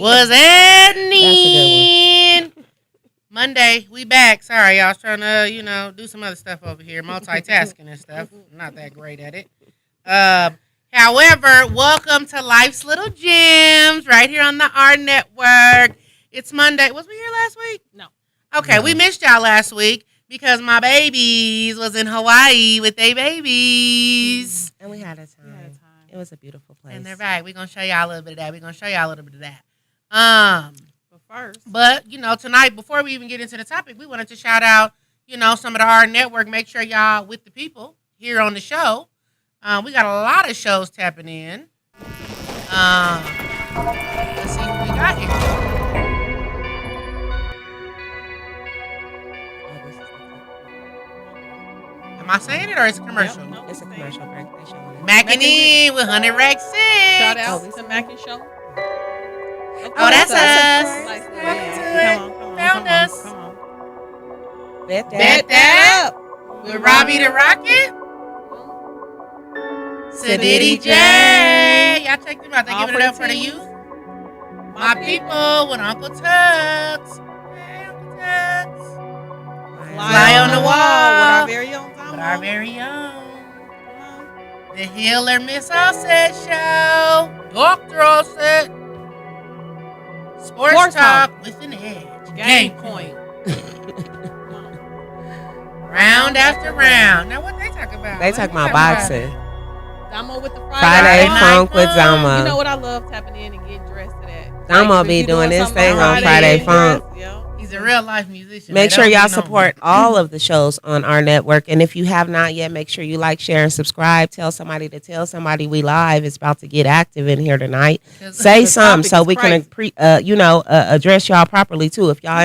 Was happening? Monday, we back. Sorry, I was trying to, do some other stuff over here, multitasking and stuff. Not that great at it. However, welcome to Life's Little Gems right here on the AHRRR Network. It's Monday. Was we here last week? No. Okay, we missed y'all last week because my babies was in Hawaii with their babies. And we had a time. It was a beautiful place. And they're back. We're going to show y'all a little bit of that. But tonight, before we even get into the topic, we wanted to shout out, some of the AHRRR Network. Make sure y'all with the people here on the show. We got a lot of shows tapping in. Let's see what we got here. Am I saying it or is it commercial? No, it's a commercial break. They show it. Mac and E with 100 Rack 6. Shout out to Mac and Show. That's us. Nice. Found us. Come on. Bet that up. With Robbie the Rocket. Sadiddy J. Y'all check them out. They giving it up for the youth. My people with Uncle Tux. Hey, Uncle Tux. Fly on the wall. With our very own The Healer Miss Offset Show. Dr. Offset. Sports Talk with an edge. Game point. Round after round. Now, what they talk about? They talk about boxing. Damo with the Friday Funk with Damo. You know what I love, tapping in and getting dressed to that. Damo be doing this thing on Friday Funk. He's a real life musician. Make sure y'all support all of the shows on our network. And if you have not yet, make sure you like, share, and subscribe. Tell somebody to tell somebody we live. It's about to get active in here tonight. Say something so we can address y'all properly too. If y'all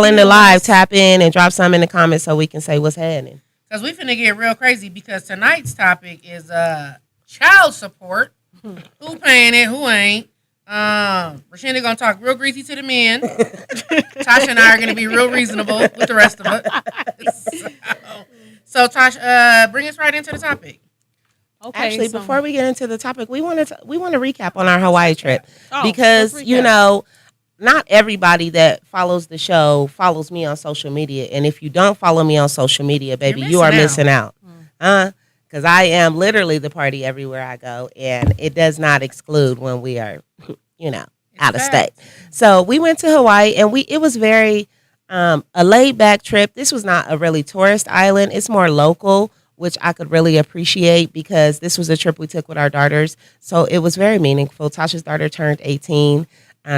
in the live, tap in and drop something in the comments so we can say what's happening. Because we finna get real crazy because tonight's topic is child support. Who paying it? Who ain't? Rashida gonna talk real greasy to the men. Tasha and I are gonna be real reasonable with the rest of it. So Tasha, bring us right into the topic. Okay. Actually, before we get into the topic, we want to recap on our Hawaii trip because not everybody that follows the show follows me on social media, and if you don't follow me on social media, baby, you are missing out. Because I am literally the party everywhere I go, and it does not exclude when we are, out of state. So we went to Hawaii, and it was very a laid back trip. This was not a really tourist island; it's more local, which I could really appreciate because this was a trip we took with our daughters. So it was very meaningful. Tasha's daughter turned 18.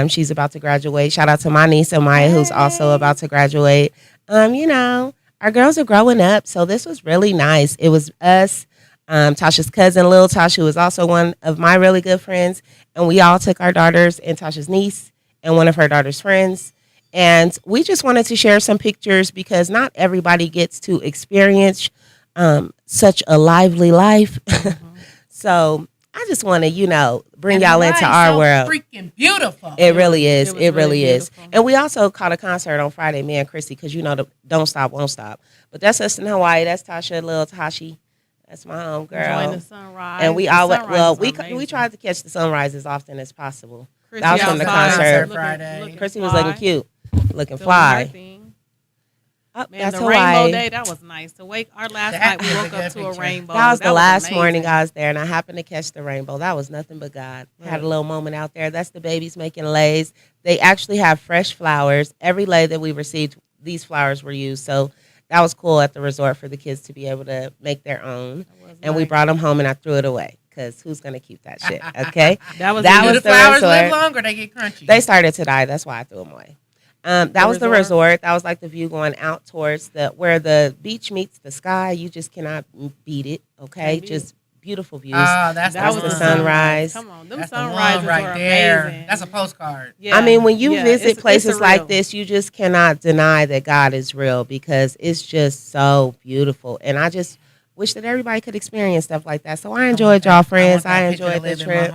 She's about to graduate. Shout out to my niece Amaya, who's also about to graduate. Our girls are growing up, so this was really nice. It was us, Tasha's cousin, Lil Tasha, who is also one of my really good friends, and we all took our daughters and Tasha's niece and one of her daughter's friends, and we just wanted to share some pictures because not everybody gets to experience such a lively life. So I just want to, bring y'all into our world. Freaking beautiful. It really is. It really is. Beautiful. And we also caught a concert on Friday, me and Chrissy, because the Don't Stop, Won't Stop. But that's us in Hawaii. That's Tasha, Lil Tashi. That's my home girl. Enjoying the sunrise. And we we tried to catch the sunrise as often as possible. Chrissy that was from the concert. Friday. Chrissy was looking cute, looking fly. Man, that's the Hawaii. rainbow day, that was nice. Our last night, we woke up to a rainbow. That was the last morning I was there, and I happened to catch the rainbow. That was nothing but God. Right. Had a little moment out there. That's the babies making lays. They actually have fresh flowers. Every lay that we received, these flowers were used. So that was cool at the resort for the kids to be able to make their own. And we brought them home, and I threw it away. Because who's going to keep that shit, okay? that was the flowers resort. Live longer, they get crunchy. They started to die. That's why I threw them away. That was the resort. That was like the view going out towards where the beach meets the sky. You just cannot beat it, okay? Just beautiful views. That's the sunrise. Come on, them sunrises right there. Amazing. That's a postcard. Yeah. I mean, when you visit places like this, you just cannot deny that God is real because it's just so beautiful. And I just wish that everybody could experience stuff like that. So I enjoyed y'all, friends. I enjoyed the trip.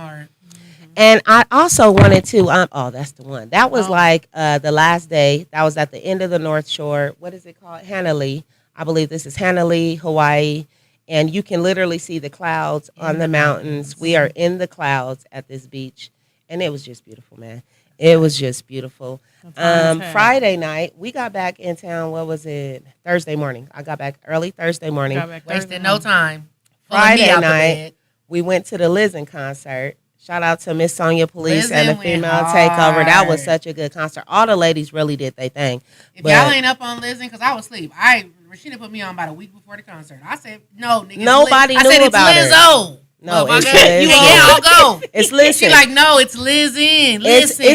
And I also wanted to, that's the one. That was the last day. That was at the end of the North Shore. What is it called? Hanalei. I believe this is Hanalei, Hawaii. And you can literally see the clouds on the mountains. We are in the clouds at this beach. And it was just beautiful, man. It was just beautiful. Friday night, we got back in town. What was it? Thursday morning. I got back early Thursday morning. Wasted no time. Friday night, we went to the Lizen concert. Shout out to Miss Sonia Police and the Female Takeover. That was such a good concert. All the ladies really did their thing. If y'all ain't up on Lizen, because I was asleep. Rashida put me on about a week before the concert. I said, no, nigga. Nobody knew about it. Lizzo. No, it's Liz. I'll go. It's Listen. She like, no, it's Lizzen. Listen.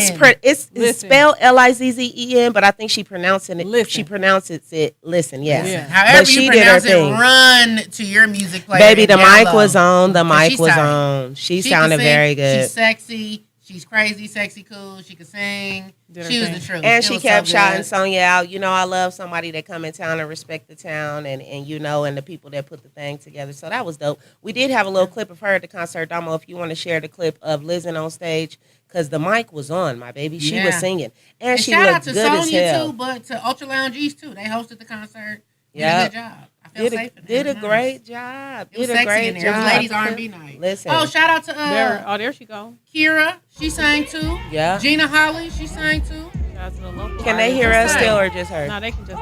It's spelled Lizen, but I think she pronounces it Listen. Yes. Yeah. However you pronounce it, run to your music player. Baby, the mic was on. The mic was on. She sounded very good. She's sexy. She's crazy, sexy, cool. She could sing. She was the truth. And she kept shouting Sonya out. You know, I love somebody that come in town and respect the town and you know, and the people that put the thing together. So that was dope. We did have a little clip of her at the concert. Damo, if you want to share the clip of Lizen on stage, because the mic was on, my baby. She was singing. And she looked good as hell. Shout out to Sonya, too, but to Ultra Lounge East, too. They hosted the concert. Did a good job. Did a great job. It was sexy in there. It was ladies R&B night. Listen. Oh, shout out to there she go. Kira, she sang too. Yeah. Gina Holly, she sang too. Shout out to the local. Can they hear us still or just her? No, they can just.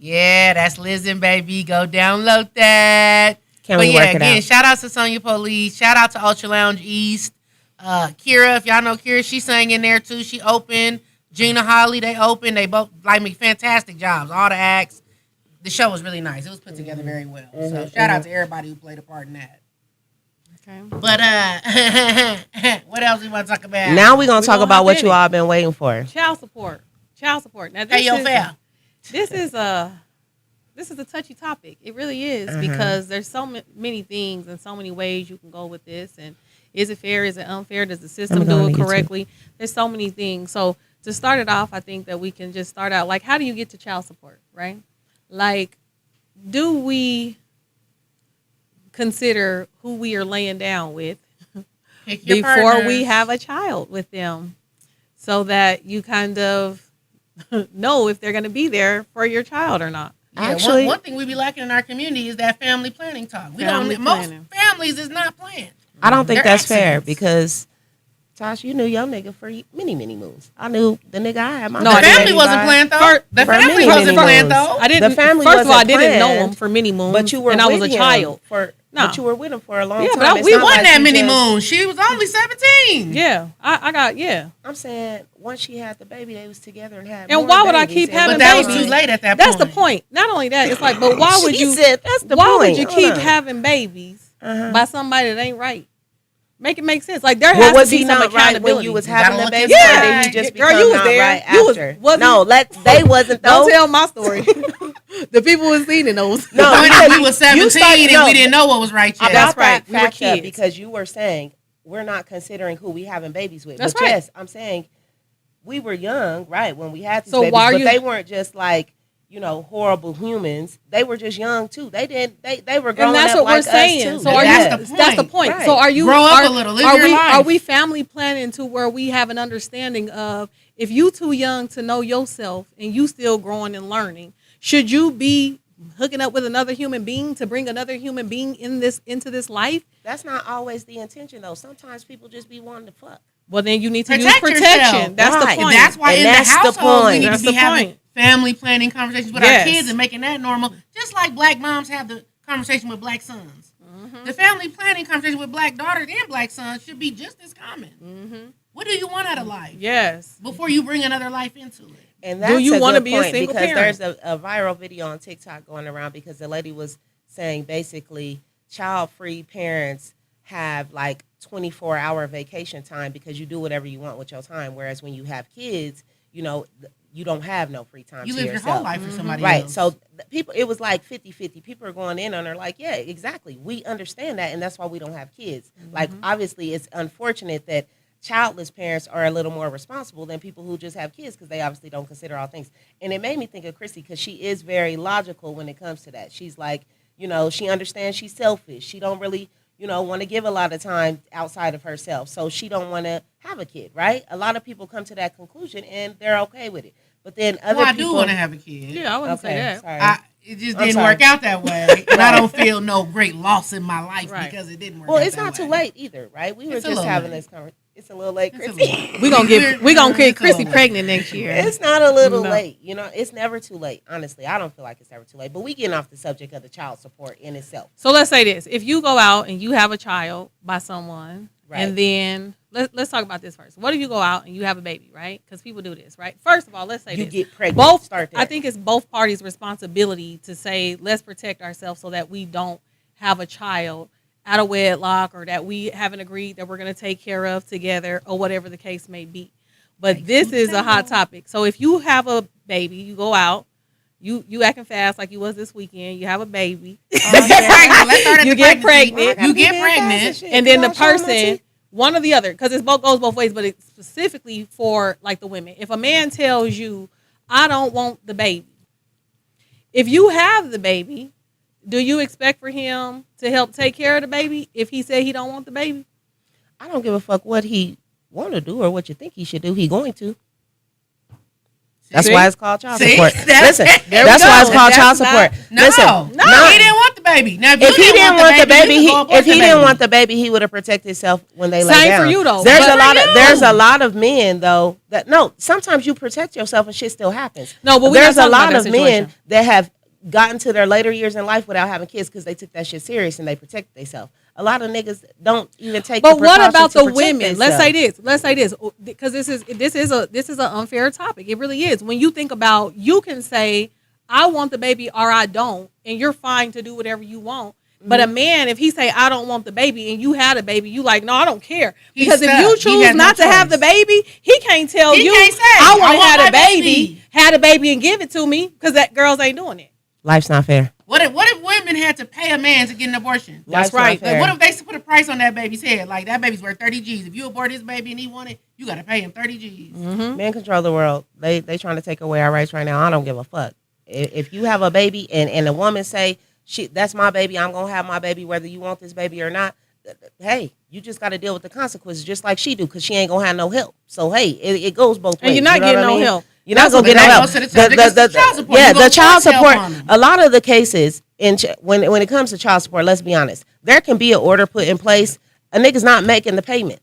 Yeah, that's Lizen, baby. Go download that. Shout out to Sonya Police. Shout out to Ultra Lounge East. Kira, if y'all know Kira, she sang in there too. She opened. Gina Holly, they opened. They both make fantastic jobs. All the acts. The show was really nice. It was put together very well. So shout out to everybody who played a part in that. Okay. But what else we want to talk about? Now we're gonna talk about what you all been waiting for. Child support. Now this is a touchy topic. It really is because there's so many things and so many ways you can go with this. And is it fair? Is it unfair? Does the system do it correctly? There's so many things. So to start it off, I think that we can just start out like, how do you get to child support, right? Like, do we consider who we are laying down with before we have a child with them, so that you kind of know if they're going to be there for your child or not? Yeah, actually, one thing we be lacking in our community is that family planning talk. Most families is not planned. I don't think that's fair because, Tosh, you knew your nigga for many, many moons. I knew the nigga I had. The family wasn't planned though. The family wasn't planned though. I didn't. First of all, I didn't know him for many moons, but you were and I was a child. But you were with him for a long time. But we wasn't that many moons. She was only 17. Yeah, I got. I'm saying once she had the baby, they was together and had. And why would I keep having babies? But that was too late at that point. That's the point. Not only that, it's like, but why would you? That's the point. Why would you keep having babies by somebody that ain't right? Make it make sense. Like there has to be some accountability. Right when you was having the baby? Yeah, he just girl, you was there. Right after. They wasn't. Don't tell my story. The people was seeing those. No, we was 17 and we didn't know what was right yet. That's right. We were kids because you were saying we're not considering who we having babies with. That's but right. Yes, I'm saying we were young, right, when we had these so babies. Why are but they weren't just like, horrible humans. They were just young too. They were growing up. And that's what we're saying. So that's the point. Right. So are you grow up a little, live your life. Are we family planning to where we have an understanding of if you too young to know yourself and you still growing and learning, should you be hooking up with another human being to bring another human being into this life? That's not always the intention though. Sometimes people just be wanting to fuck. Well, then you need to use protection. That's the point. And that's why in the household we need to be having family planning conversations with our kids and making that normal. Just like black moms have the conversation with black sons. Mm-hmm. The family planning conversation with black daughters and black sons should be just as common. Mm-hmm. What do you want out of life? Yes. Before you bring another life into it. And that's do you want to be a single because parent? There's a viral video on TikTok going around because the lady was saying basically child-free parents have like 24-hour vacation time because you do whatever you want with your time. Whereas when you have kids, you know, you don't have no free time. You to live yourself. your whole life for somebody right. else. So people, it was like 50-50. People are going in and they're like, yeah, exactly. We understand that, and that's why we don't have kids. Like, obviously, it's unfortunate that childless parents are a little more responsible than people who just have kids because they obviously don't consider all things. And it made me think of Chrissy because she is very logical when it comes to that. She's like, you know, she understands she's selfish. She don't really, you know, want to give a lot of time outside of herself. So she don't want to have a kid, right? A lot of people come to that conclusion and they're okay with it. But then other people... I do want to have a kid. Yeah, I wouldn't say that. It just didn't work out that way. And I don't feel no great loss in my life because it didn't work out that way. Well, it's not too late either, right? We were just having this conversation. It's a little late, Chrissy. We're gonna get Chrissy pregnant next year. It's not a little late. You know, it's never too late. Honestly, I don't feel like it's ever too late. But we getting off the subject of the child support in itself. So let's say this. If you go out and you have a child by someone, and then let's talk about this first. What if you go out and you have a baby, right? Because people do this, right? First of all, let's say you this. get pregnant. I think it's both parties' responsibility to say, let's protect ourselves so that we don't have a child out of wedlock or that we haven't agreed that we're going to take care of together or whatever the case may be. But this is a hot topic. So if you have a baby, you go out, you acting fast like you was this weekend, you have a baby. You get pregnant. And then the person, one or the other, because it goes both ways, but it's specifically for like the women. If a man tells you, I don't want the baby, if you have the baby, do you expect for him to help take care of the baby if he said he don't want the baby? I don't give a fuck what he want to do or what you think he should do. He going to. That's why it's called child support. Listen, that's why it's called child support. No, he didn't want the baby. Now, if he didn't want the baby, he would have protected himself when they lay down. Same for you though. There's a lot of men though that sometimes you protect yourself and shit still happens. No, but there's a lot of men that have gotten to their later years in life without having kids because they took that shit serious and they protected themselves. A lot of niggas don't even take. But what about the women? Let's say this, because this is an unfair topic. It really is. When you think about, you can say, I want the baby or I don't, and you're fine to do whatever you want. But a man, if he say, I don't want the baby, and you had a baby, you like, no, I don't care. Because if you choose not to have the baby, he can't tell you, I want to have a baby and give it to me, because that girls ain't doing it. Life's not fair. What if women had to pay a man to get an abortion? That's right. Like, what if they put a price on that baby's head? Like, that baby's worth 30 G's. If you abort his baby and he want it, you got to pay him 30 G's. Mm-hmm. Men control the world. They trying to take away our rights right now. I don't give a fuck. If you have a baby and a woman say, that's my baby, I'm going to have my baby whether you want this baby or not, hey, you just got to deal with the consequences just like she do because she ain't going to have no help. So, hey, it goes both ways. And you're not getting no help. You're not going to get no help. The child support, a lot of the cases, when it comes to child support, let's be honest, there can be an order put in place. A nigga's not making the payment.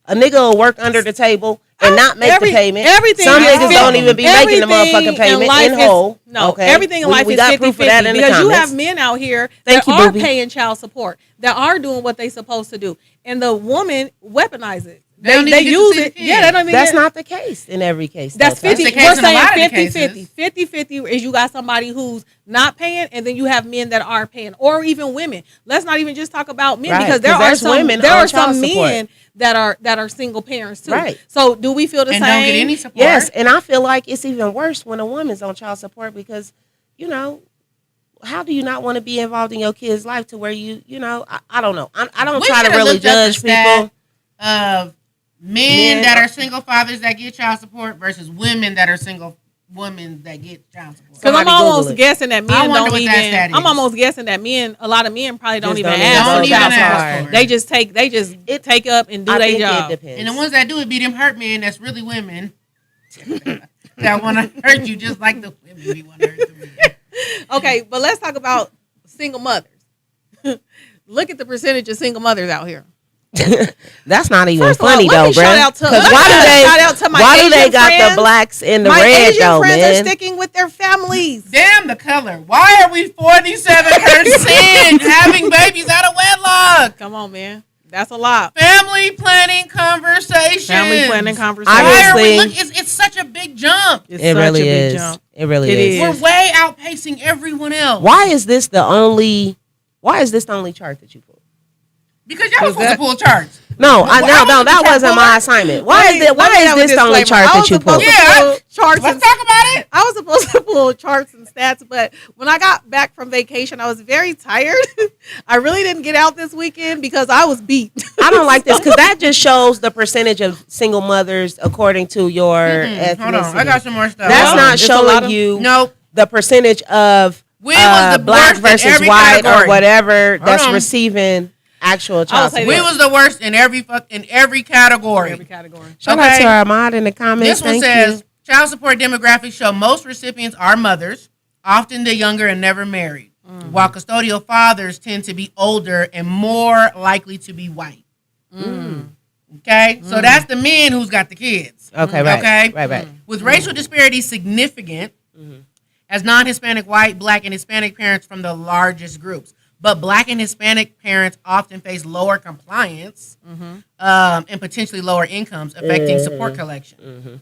A nigga will work under the table and not make the payment. Some niggas don't even be making the motherfucking payment in whole. Everything in life is 50-50 because you have men out here that are paying child support, that are doing what they supposed to do. And the woman weaponize it. They use it. Yeah, that's not the case in every case. That's 50. We're saying 50-50. 50-50 is you got somebody who's not paying, and then you have men that are paying, or even women. Let's not even just talk about men because there are some men that are single parents too. Right. So do we feel the same? Don't get any support? Yes, and I feel like it's even worse when a woman's on child support because, how do you not want to be involved in your kid's life to where I don't know. I don't try to really judge people. Men that are single fathers that get child support versus women that are single women that get child support. Because I'm almost guessing that men don't even. I'm almost guessing that a lot of men probably don't even ask for child support. They just take up and do their job. And the ones that do it be them hurt men. That's really women that want to hurt you just like the women we want to hurt the men. Okay, but let's talk about single mothers. Look at the percentage of single mothers out here. That's not even funny though, bro. Because why do they got the blacks in the red Asian though, friends man? are sticking with their families. Damn the color. Why are we 47% having babies out of wedlock? Come on, man. That's a lot. Family planning conversations. Obviously, it's such a big jump. It really is. It really is. We're way outpacing everyone else. Why is this the only Why is this the only chart that you pulled? Because y'all was supposed to pull charts. No, that wasn't my assignment. Why is this the only chart that you pulled? Yeah, charts. Let's talk about it. I was supposed to pull charts and stats, but when I got back from vacation, I was very tired. I really didn't get out this weekend because I was beat. I don't like this because that just shows the percentage of single mothers according to your ethnicity. Hold on, I got some more stuff. That's not showing you the percentage of black versus white or whatever that's receiving actual child support. We was the worst in every category. Shout out to our mod in the comments. This one says child support demographics show most recipients are mothers, often the younger and never married, while custodial fathers tend to be older and more likely to be white. Okay, so that's the men who's got the kids. Right. With racial disparities significant, as non-Hispanic, white, black, and Hispanic parents from the largest groups. But black and Hispanic parents often face lower compliance and potentially lower incomes, affecting support collection.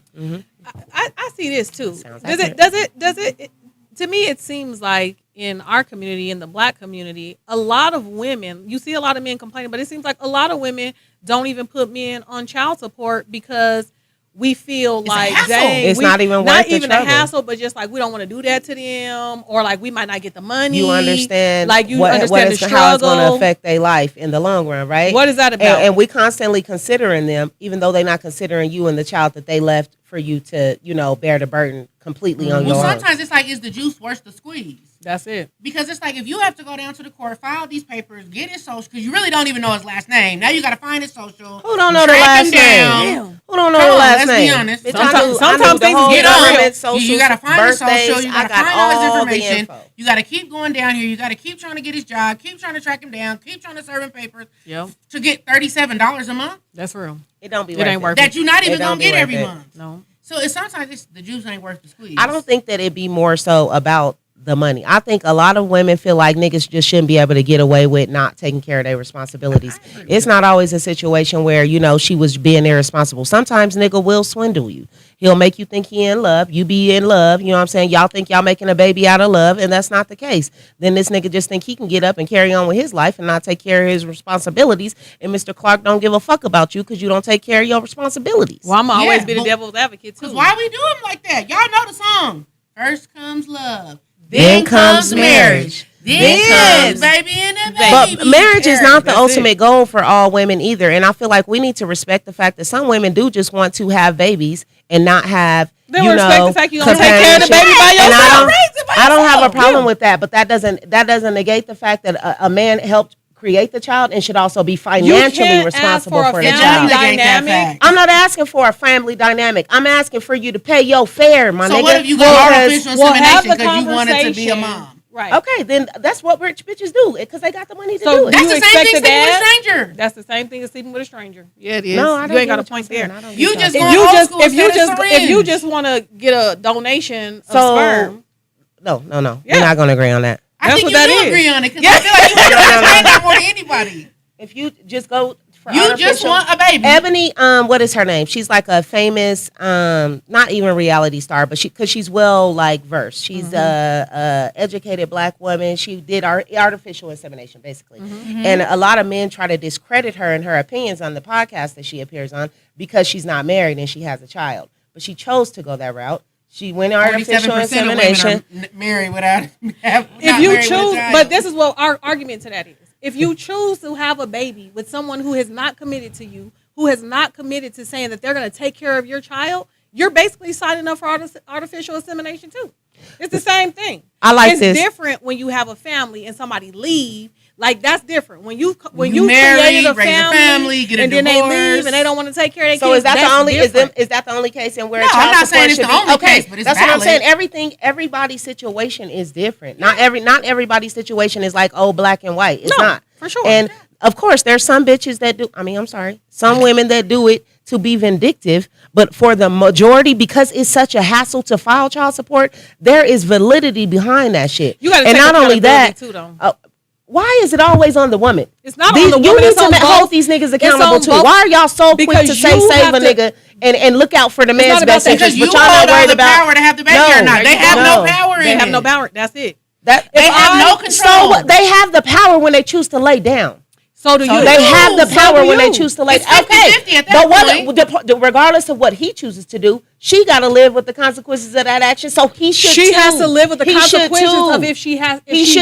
I see this too. Does it? To me, it seems like in our community, in the black community, a lot of women. You see a lot of men complaining, but it seems like a lot of women don't even put men on child support because we feel like, dang, it's not even worth the trouble. A hassle, but just like we don't want to do that to them, or like we might not get the money. You understand, like you understand the struggle, how it's going to affect their life in the long run, right? What is that about? And we constantly considering them, even though they're not considering you and the child that they left for you to, bear the burden completely on your own. Sometimes it's like, is the juice worth the squeeze? That's it. Because it's like, if you have to go down to the court, file these papers, get his social, because you really don't even know his last name. Now you got to find his social. Who don't know the last name? Who don't know the last name? Let's be honest. Sometimes things get on. You got to find his social. You got to find all his information. You got to keep going down here. You got to keep trying to get his job. Keep trying to track him down. Keep trying to serve him papers. To get $37 a month. That's real. It ain't worth it. That you're not even going to get every month. No. So sometimes the juice ain't worth the squeeze. I don't think that it'd be more so about the money. I think a lot of women feel like niggas just shouldn't be able to get away with not taking care of their responsibilities. It's not always a situation where, she was being irresponsible. Sometimes nigga will swindle you. He'll make you think he in love. You be in love. You know what I'm saying? Y'all think y'all making a baby out of love, and that's not the case. Then this nigga just think he can get up and carry on with his life and not take care of his responsibilities. And Mr. Clark don't give a fuck about you because you don't take care of your responsibilities. Well, I'm always be the devil's advocate too. Why we do him like that? Y'all know the song. First comes love. Then comes marriage. Then comes baby and a baby. But marriage is not the ultimate goal for all women either. And I feel like we need to respect the fact that some women do just want to have babies and not have, respect the fact you don't take care of the baby by yourself. I don't have a problem with that, but that doesn't negate the fact that a man helped create the child and should also be financially responsible for the child. I'm not asking for a family dynamic. I'm asking for you to pay your fare, my nigga. So what if you got artificial insemination because you wanted to be a mom? Right. Okay, then that's what rich bitches do because they got the money to do it. That's the same thing sleeping with a stranger. That's the same thing as sleeping with a stranger. Yeah, it is. No, I don't. You ain't got a point there. You just if you just want to get a donation of sperm. No. We're not going to agree on that. I think you do agree on it because I feel like you want to explain that more than anybody. If you just go for you just want a baby. Ebony, what is her name? She's like a famous, not even reality star, but because she's well versed. She's a educated black woman. She did artificial insemination basically, and a lot of men try to discredit her and her opinions on the podcast that she appears on because she's not married and she has a child. But she chose to go that route. She went artificial insemination. Married without. If you choose, but this is what our argument to that is. If you choose to have a baby with someone who has not committed to you, who has not committed to saying that they're going to take care of your child, you're basically signing up for artificial insemination too. It's the same thing. It's different when you have a family and somebody leave. Like that's different. When you marry, created a raise family, get a and divorce. then they leave and they don't want to take care of their kids. So is that the only case in where I'm not saying it's the only case, but it's that's valid. what I'm saying. Everybody's situation is different. Not everybody's situation is like black and white. It's not for sure. And of course, there's some bitches that do. I'm sorry. Some women that do it to be vindictive, but for the majority, because it's such a hassle to file child support, there is validity behind that shit. You got to and not only that. Too, though. Why is it always on the woman? It's not on the woman. You need to hold these niggas accountable too. Why are y'all so quick to say save a nigga and look out for the man's best interest? Because you hold all the power to have the baby or not. They have no power in it. They have no power. That's it. That they have no control. So they have the power when they choose to lay down. So do you? They have the power when they choose to lay down. Okay, at that but regardless of what he chooses to do, she got to live with the consequences of that action. So he should. She has to live with the consequences of if she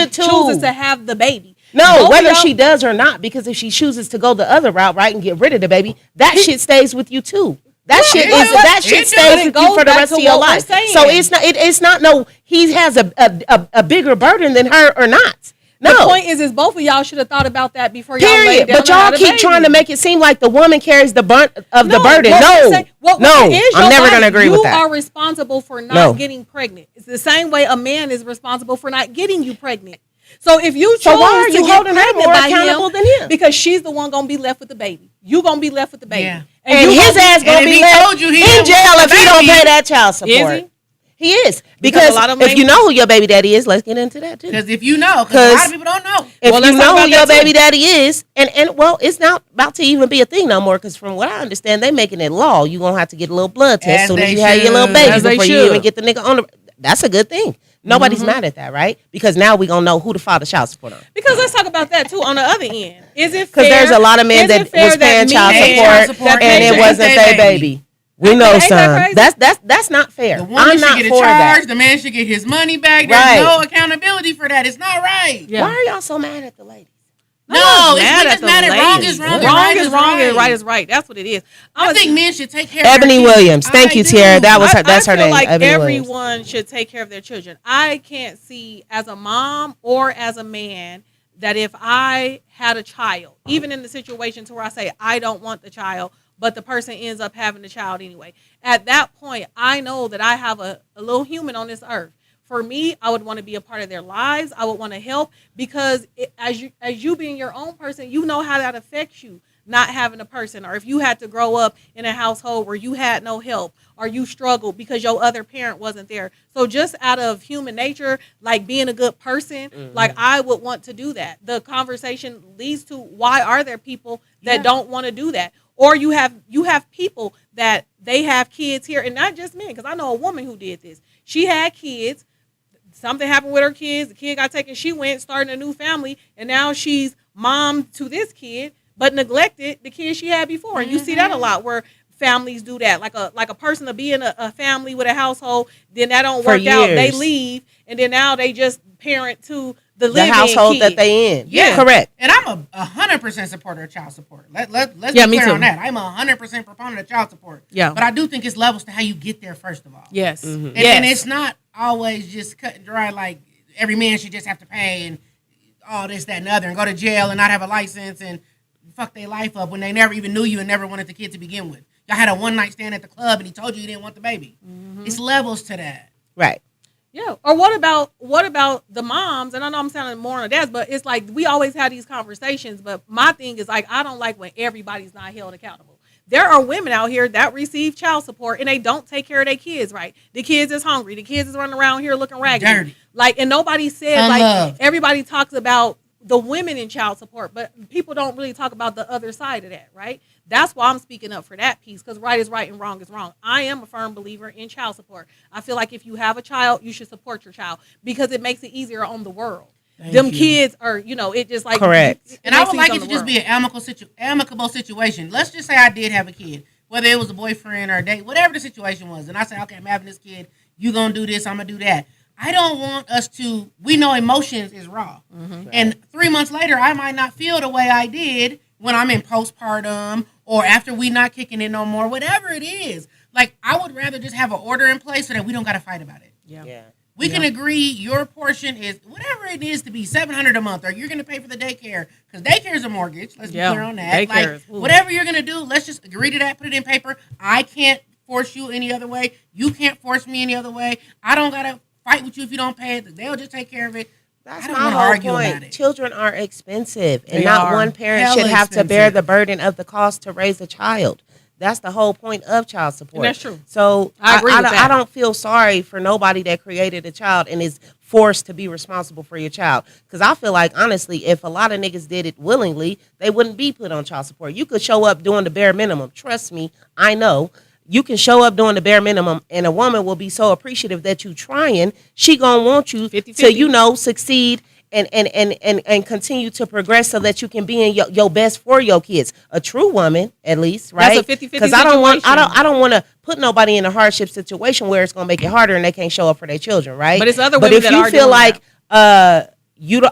chooses to have the baby. No, whether she does or not, because if she chooses to go the other route, right, and get rid of the baby, that shit stays with you too. That shit stays with you for the rest of your life. So it's not no. He has a bigger burden than her or not. No. The point is both of y'all should have thought about that before y'all laid down. But y'all keep trying to make it seem like the woman carries the brunt of the burden. I'm never going to agree with that. You are responsible for not getting pregnant. It's the same way a man is responsible for not getting you pregnant. So if you chose why are you to get holding her pregnant more by accountable him, than him? because she's the one going to be left with the baby. You going to be left with the baby. Yeah. And his ass going to be left in jail if he don't pay that child support. Is he? He is. Because if you know who your baby daddy is, let's get into that too. Because if you know, because a lot of people don't know. If you know who your baby daddy is, and it's not about to even be a thing no more, because from what I understand, they making it law. You're going to have to get a little blood test as soon as you have your little baby before you even get the nigga on the... That's a good thing. Nobody's mad at that, right? Because now we're going to know who to file the child support on. Because let's talk about that too on the other end. Is it fair? Because there's a lot of men that was paying child support and it wasn't their baby. We know some. That's not fair. The woman should get a charge. The man should get his money back. There's no accountability for that. It's not right. Yeah. Why are y'all so mad at the ladies? No, it's mad at wrong is wrong. Wrong is wrong and right is right. That's what it is. I think men should take care of Ebony Williams. Thank you, Tiara. That's her name. I feel like everyone Williams should take care of their children. I can't see as a mom or as a man that if I had a child, even in the situations where I say I don't want the child, but the person ends up having the child anyway. At that point, I know that I have a little human on this earth. For me, I would want to be a part of their lives. I would want to help because as you being your own person, you know how that affects you, not having a person. Or if you had to grow up in a household where you had no help or you struggled because your other parent wasn't there. So just out of human nature, like being a good person, like I would want to do that. The conversation leads to why are there people that don't want to do that? Or you have people that they have kids here, and not just men, because I know a woman who did this. She had kids. Something happened with her kids. The kid got taken. She went, starting a new family, and now she's mom to this kid, but neglected the kid she had before. And you see that a lot where families do that. Like a person to be in a family with a household, then that don't work out. They leave, and then now they just parent to the household kid that they in. Yeah, correct. And I'm 100% supporter of child support. Let's be clear on that. I'm 100% proponent of child support. Yeah, but I do think it's levels to how you get there. First of all, yes, and it's not always just cut and dry. Like every man should just have to pay and all this, that, and other, and go to jail and not have a license and fuck their life up when they never even knew you and never wanted the kid to begin with. Y'all had a one night stand at the club and he told you didn't want the baby. It's levels to that, right? Yeah. Or what about the moms? And I know I'm sounding more on the dads, but it's like we always have these conversations. But my thing is like I don't like when everybody's not held accountable. There are women out here that receive child support and they don't take care of their kids right. The kids is hungry. The kids is running around here looking raggedy. Dirty. Like, and nobody said like everybody talks about the women in child support, but people don't really talk about the other side of that, right? That's why I'm speaking up for that piece, because right is right and wrong is wrong. I am a firm believer in child support. I feel like if you have a child, you should support your child because it makes it easier on the world. Kids are, it just like... Correct. And I would like it to just be an amicable situation. Let's just say I did have a kid, whether it was a boyfriend or a date, whatever the situation was. And I say, okay, I'm having this kid. You going to do this, I'm going to do that. I don't want us to... We know emotions is raw. Right. And 3 months later, I might not feel the way I did when I'm in postpartum or after we not kicking it no more, whatever it is. Like, I would rather just have an order in place so that we don't got to fight about it. Yeah. We can agree your portion is whatever it is to be $700 a month, or you're going to pay for the daycare because daycare is a mortgage. Let's be clear on that. Like, whatever you're going to do, let's just agree to that, put it in paper. I can't force you any other way. You can't force me any other way. I don't got to fight with you if you don't pay it. They'll just take care of it. That's my whole point. Children are expensive, and not one parent should have to bear the burden of the cost to raise a child. That's the whole point of child support. And that's true. So I agree with that. I don't feel sorry for nobody that created a child and is forced to be responsible for your child. Because I feel like, honestly, if a lot of niggas did it willingly, they wouldn't be put on child support. You could show up doing the bare minimum. Trust me, I know. you can show up doing the bare minimum, and a woman will be so appreciative that you trying. She gonna want you 50-50. to, succeed and continue to progress so that you can be in your best for your kids. A true woman, at least, right? That's a 50-50 Because I don't want to put nobody in a hardship situation where it's gonna make it harder and they can't show up for their children, right? But it's other women that are doing that. But if you feel like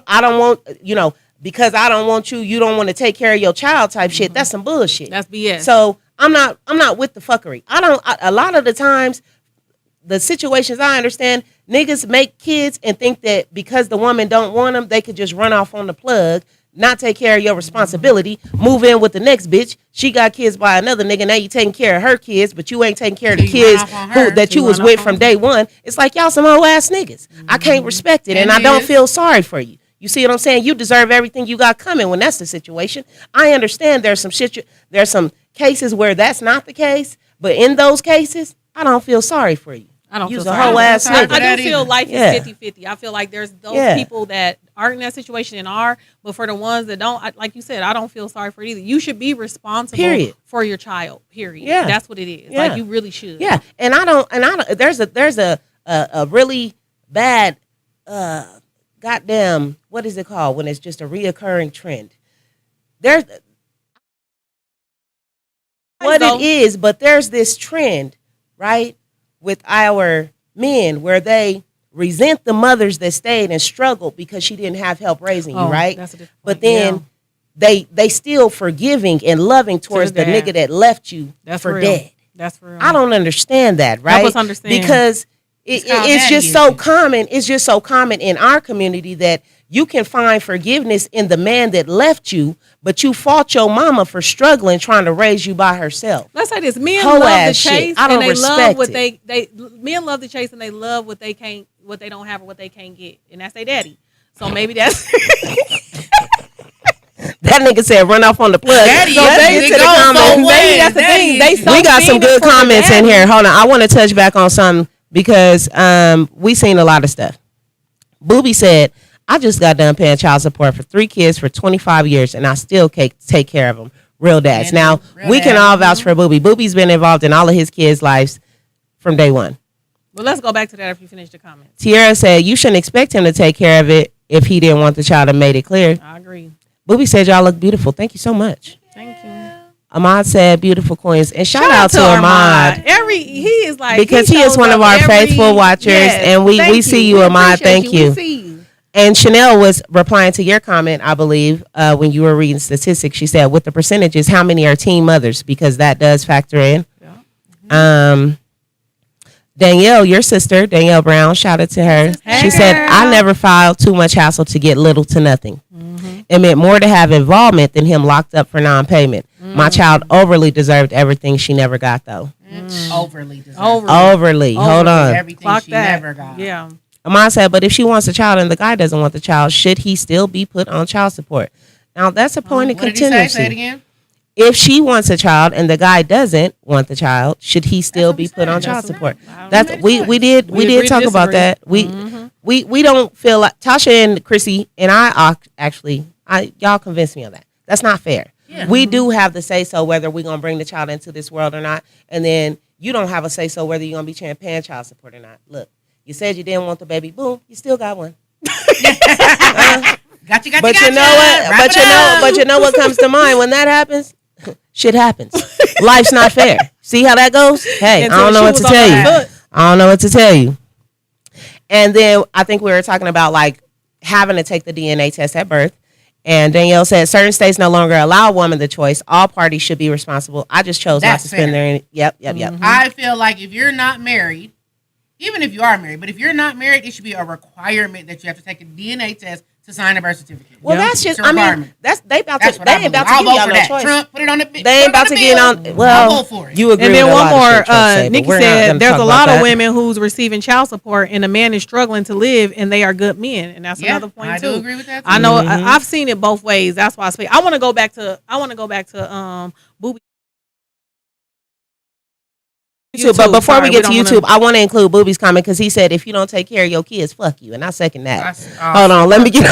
I don't want, because I don't want you, you don't want to take care of your child type shit. That's some bullshit. That's BS. So I'm not with the fuckery. A lot of the times, the situations I understand, niggas make kids and think that because the woman don't want them, they could just run off on the plug, not take care of your responsibility, move in with the next bitch. She got kids by another nigga. Now you taking care of her kids, but you ain't taking care of the kids that you was with from day one. It's like y'all some whole ass niggas. I can't respect it, and I don't feel sorry for you. You see what I'm saying? You deserve everything you got coming when that's the situation. I understand there's some cases where that's not the case, but in those cases, I don't feel sorry for you. I don't You's feel a sorry. whole ass nigga. I do feel life is 50-50. I feel like there's those people that aren't in that situation and are, but for the ones that don't, like you said, I don't feel sorry for it either. You should be responsible for your child. Period. Yeah. That's what it is. Yeah. Like you really should. Yeah. And I don't there's a really bad goddamn, what is it called when it's just a reoccurring trend? There's what it is, but there's this trend, right, with our men where they resent the mothers that stayed and struggled because she didn't have help raising you, right? That's a different but then they still forgiving and loving towards the nigga that left you for dead. That's real. I don't understand that, right? Help us understand. Because it's just so common. It's just so common in our community that you can find forgiveness in the man that left you, but you fought your mama for struggling trying to raise you by herself. Let's say this: men love the chase, and they love what they men love the chase, and they love what they don't have, or what they can't get, and that's their daddy. So maybe that's. That nigga said run off on the plug. Daddy, so maybe that's the thing. We got some good comments in here. Hold on, I want to touch back on something because we seen a lot of stuff. Booby said, I just got done paying child support for 3 kids for 25 years, and I still take care of them. Real dads. Now, we can all vouch for Booby. Booby's been involved in all of his kids' lives from day one. Well, let's go back to that after you finish the comments. Tierra said, you shouldn't expect him to take care of it if he didn't want the child and made it clear. I agree. Booby said, y'all look beautiful. Thank you so much. Thank you. Ahmad said, beautiful queens. And shout out to Ahmad. He is like, because he is one of our faithful watchers. Yes, and we see you, Ahmad. Thank you. We see you. And Chanel was replying to your comment, I believe, when you were reading statistics. She said, with the percentages, how many are teen mothers? Because that does factor in. Yeah. Mm-hmm. Danielle, your sister, Danielle Brown, shout out to her. Hey, she said, I never filed too much hassle to get little to nothing. Mm-hmm. It meant more to have involvement than him locked up for non-payment. Mm-hmm. My child overly deserved everything she never got, though. Mm-hmm. Overly deserved. Overly. Hold on. Everything Clock she that. never got. Yeah. Amon said, but if she wants a child and the guy doesn't want the child, should he still be put on child support? Now, that's a point of contingency. Did he say it again? If she wants a child and the guy doesn't want the child, should he still be put on child support? That's we did talk about that. We don't feel like Tasha and Chrissy and I y'all convinced me on that. That's not fair. Yeah. We do have the say so whether we're gonna bring the child into this world or not, and then you don't have a say so whether you're gonna be paying child support or not. Look, you said you didn't want the baby. Boom, you still got one. Gotcha. But you know what? But you know what comes to mind when that happens? Shit happens. Life's not fair. See how that goes? Hey, I don't know what to tell you. I don't know what to tell you. And then I think we were talking about like having to take the DNA test at birth. And Danielle said certain states no longer allow a woman the choice. All parties should be responsible. I just chose not to spend their. Yep. Mm-hmm. I feel like if you're not married, even if you are married, but if you're not married, it should be a requirement that you have to take a DNA test to sign a birth certificate. Well, that's just, I mean, they ain't about to give y'all no choice. Trump, put it on the They ain't about to get on, well, I'll vote for it. You agree and then with one more, say, Nikki said, there's a lot of women who's receiving child support and the man is struggling to live and they are good men. And that's another point, too. I do agree with that, too. I know, I've seen it both ways. That's why I speak. I want to go back to Booby. YouTube, but before we get to YouTube, I want to include Booby's comment because he said, if you don't take care of your kids, fuck you. And I second that. Hold on. Let me get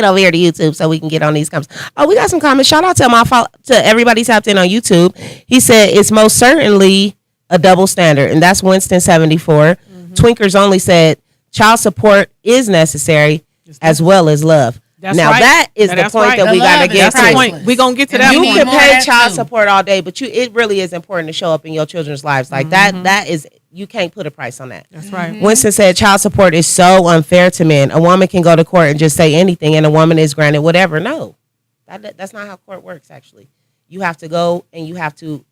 over here to YouTube so we can get on these comments. Oh, we got some comments. Shout out to everybody tapped in on YouTube. He said, it's most certainly a double standard, and that's Winston 74. Twinkers Only said child support is necessary as well as love. That's now right. that is the point that we got to get to. That's the point. We're going to get to that you point. You can pay child support all day, but it really is important to show up in your children's lives. Like that is, you can't put a price on that. That's right. Winston said child support is so unfair to men. A woman can go to court and just say anything, and a woman is granted whatever. No, that's not how court works, actually. You have to go and you have to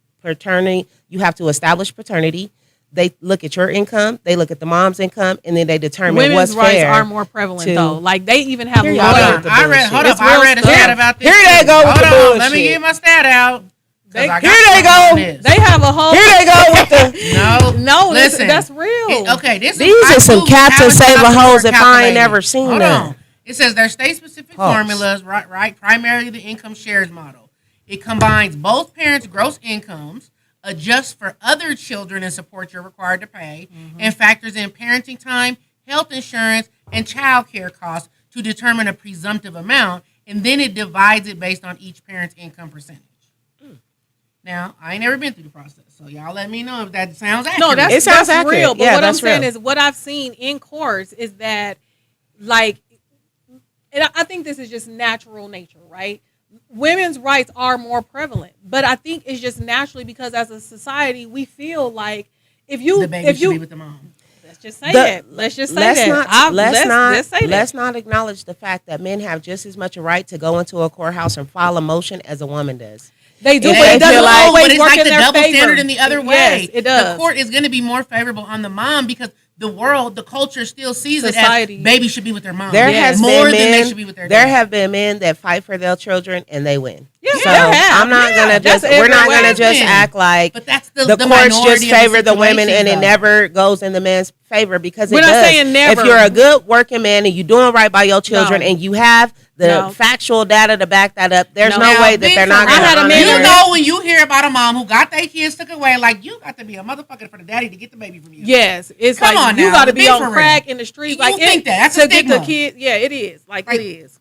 establish paternity. They look at your income, they look at the mom's income, and then they determine women's what's fair. rights are more prevalent though. Like they even have I read a stat about this. Here they go with the bullshit. Let me get my stat out. Here they go. They have a whole. Here they go with the. No. Listen, that's real. These are some Captain Saver hoes if I ain't never seen them. It says their state-specific formulas, right? Primarily the income shares model. It combines both parents' gross incomes, adjusts for other children and support you're required to pay, and factors in parenting time, health insurance, and child care costs to determine a presumptive amount, and then it divides it based on each parent's income percentage. Now, I ain't never been through the process, so y'all let me know if that sounds accurate. No, it sounds accurate. Real. But what I'm saying is what I've seen in courts is that, like, and I think this is just natural nature, right? Women's rights are more prevalent, but I think it's just naturally because as a society we feel like if you should be with the mom. Let's just say that. Let's just say that. Let's not acknowledge the fact that men have just as much a right to go into a courthouse and file a motion as a woman does. They do, but it doesn't always work in their favor. But it's like the double standard in the other way. Yes, it does. The court is going to be more favorable on the mom because the culture still sees it as baby should be with their mom. There has more than they should be with their dad. There have been men that fight for their children and they win. Yeah, so I'm not gonna just we're not gonna just act like but that's the courts just favor the women and it never goes in the man's favor because it does. We're not saying never. If you're a good working man and you're doing right by your children and you have the factual data to back that up, there's no way that they're not gonna honor you know when you hear about a mom who got their kids took away, like you got to be a motherfucker for the daddy to get the baby from you. Yes, it's come like on you got to be on crack in the street. Like think that's to get the kid. Yeah, it is. Like it is.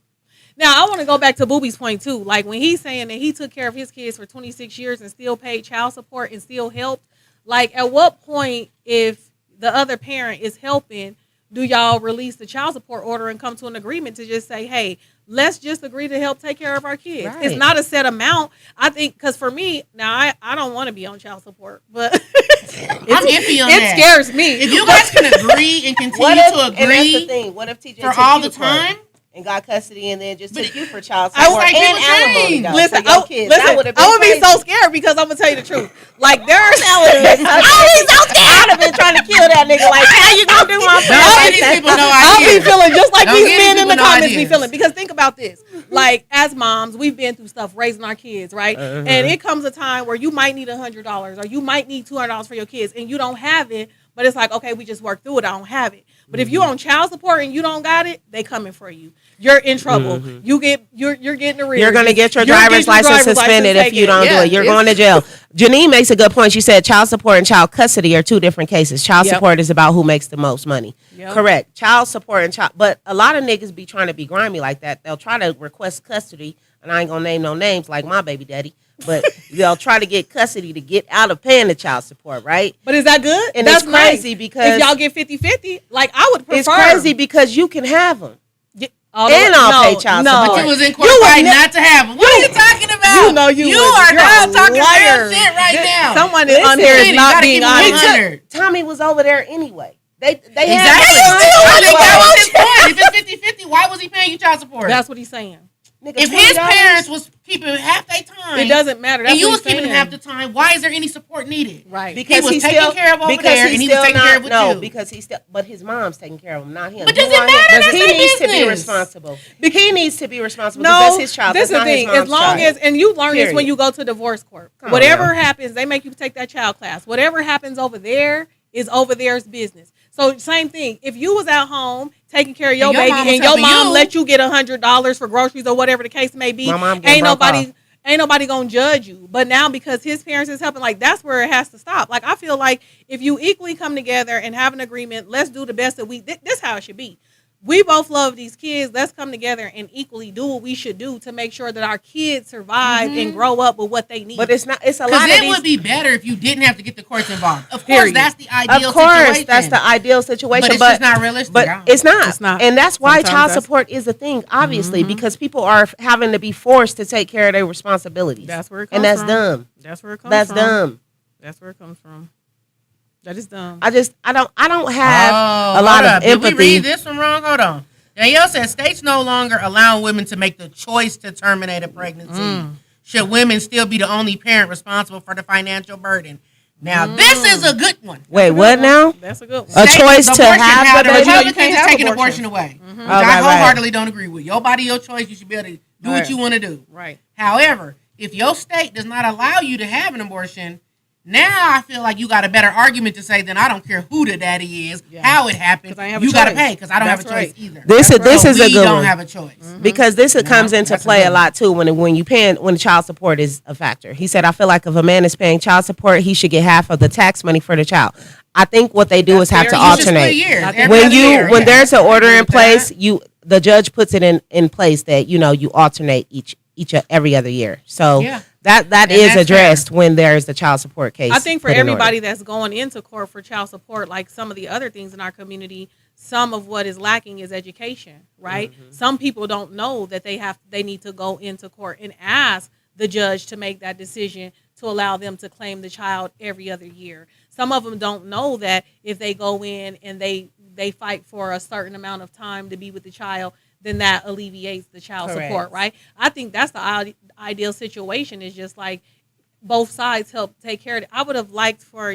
Now, I want to go back to Booby's point, too. Like, when he's saying that he took care of his kids for 26 years and still paid child support and still helped, like, at what point, if the other parent is helping, do y'all release the child support order and come to an agreement to just say, hey, let's just agree to help take care of our kids? Right. It's not a set amount. I think, because for me, now, I don't want to be on child support, but I'm iffy on that. It scares me. If you guys can agree and continue to agree and that's the thing. What if TJ for all the time? And got custody and then just took you for child support and alimony. Listen, I would be so scared because I'm gonna tell you the truth. Like there's I would be so scared. I'd have been trying to kill that nigga. Like, how you gonna do my I'll be feeling just like these men in the comments be feeling. Because think about this. Like as moms, we've been through stuff raising our kids, right? And it comes a time where you might need $100 or you might need $200 for your kids and you don't have it. But it's like, okay, we just work through it. I don't have it. But if you're on child support and you don't got it, they coming for you. You're in trouble. You're getting arrears. You're going to get your driver's license suspended if you don't do it. You're going to jail. Janine makes a good point. She said child support and child custody are two different cases. Child support is about who makes the most money. Correct. Child support and child. But a lot of niggas be trying to be grimy like that. They'll try to request custody. And I ain't going to name no names like my baby daddy. But they'll try to get custody to get out of paying the child support, right? But is that good? And that's crazy because if y'all get 50-50, like I would prefer. It's crazy because you can have them. And I'll pay child support. But you was in court fighting not to have them. What are you talking about? You know you are not talking real shit right now. Someone on here is not being honest. Tommy was over there anyway. They exactly. If it's 50-50, why was he paying you child support? That's what he's saying. Nigga, if his parents was keeping half their time, it doesn't matter. That's and you was keeping half the time, why is there any support needed? Right. Because he was taking care of over there, and he was taking care of with you. Because he's still, but his mom's taking care of him, not him. But does it matter? That's he needs to be responsible. He needs to be responsible. No, that's his child. This is the thing. As long as, and you learn this when you go to divorce court. Whatever happens, they make you take that child class. Whatever happens over there is over there's business. So same thing. If you was at home taking care of your baby and your mom let you get $100 for groceries or whatever the case may be, ain't nobody gonna judge you. But now because his parents is helping, like that's where it has to stop. Like I feel like if you equally come together and have an agreement, let's do the best that this how it should be. we both love these kids. Let's come together and equally do what we should do to make sure that our kids survive and grow up with what they need. But it's not. It's a lot of it would be better if you didn't have to get the courts involved. Of course, that's the ideal situation. Of course, situation. that's the ideal situation. But it's just not realistic. But it's not. It's not. And that's why child support is a thing, obviously, because people are having to be forced to take care of their responsibilities. That's where it comes from. And that's dumb. That's where it comes from. That's dumb. That's where it comes from. That is dumb. I don't have a lot of empathy. Did we read this one wrong? Hold on. Danielle says states no longer allow women to make the choice to terminate a pregnancy. Should women still be the only parent responsible for the financial burden? Now, this is a good one. Wait, what now? That's a good one. A choice to have the baby? Republicans are taking abortion away, which I wholeheartedly don't agree with. Your body, your choice. You should be able to do what you want to do. Right. However, if your state does not allow you to have an abortion, now I feel like you got a better argument to say, then I don't care who the daddy is, how it happened. You got to pay because I don't have a choice either. This is a good one. We don't have a choice because this comes into play a lot too when the child support is a factor. He said, I feel like if a man is paying child support, he should get half of the tax money for the child. I think what they do is have to alternate. When there's an order in place, the judge puts it in place that you alternate every other year. So that is addressed when there's the child support case. I think for everybody that's going into court for child support, like some of the other things in our community, some of what is lacking is education, right? Some people don't know that they need to go into court and ask the judge to make that decision to allow them to claim the child every other year. Some of them don't know that if they go in and they fight for a certain amount of time to be with the child, then that alleviates the child support, right? I think that's the ideal situation, is just like both sides help take care of it. I would have liked for,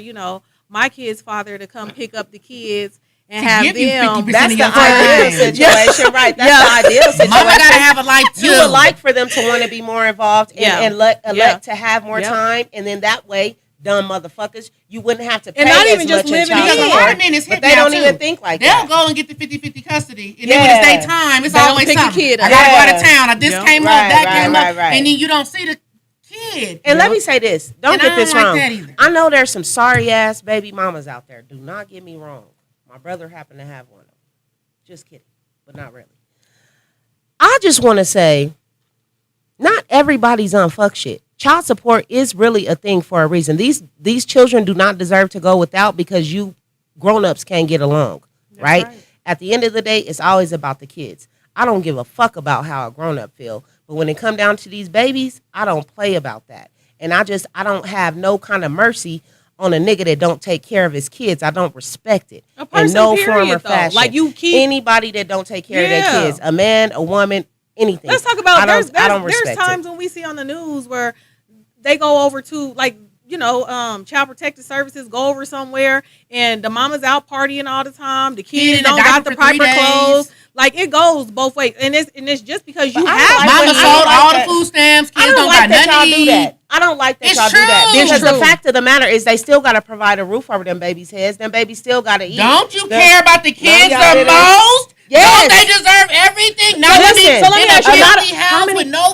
my kid's father to come pick up the kids and have them. That's the ideal situation, right? That's the ideal situation. Mama got to have a life too. You would like for them to want to be more involved and elect to have more time, and then that way, dumb motherfuckers, you wouldn't have to pay and not as even just much living because a lot of men is hit. But they don't even think like that. They'll go and get the 50-50 custody, and then when it's daytime, it's always something. Kid I gotta go out of town. This came up, that came up, and then you don't see the kid. And let me say this: don't get this wrong. I know there's some sorry ass baby mamas out there. Do not get me wrong. My brother happened to have one of them. Just kidding, but not really. I just want to say, not everybody's on fuck shit. Child support is really a thing for a reason. These children do not deserve to go without because you grown-ups can't get along, right? At the end of the day, it's always about the kids. I don't give a fuck about how a grown-up feel, but when it come down to these babies, I don't play about that. And I don't have no kind of mercy on a nigga that don't take care of his kids. I don't respect it in no form or fashion. Like anybody that don't take care of their kids, a man, a woman, anything. Let's talk about there's times when we see on the news where they go over to Child Protective Services go over somewhere and the mama's out partying all the time. The kids don't got the proper clothes. Like it goes both ways, and it's just because you have mama sold all the food stamps. Kids don't got nothing to eat. I don't like that y'all do that because the fact of the matter is they still got to provide a roof over them babies' heads. Them babies still got to eat. Don't you care about the kids the most? Yes. Don't they deserve everything? Now let me ask you,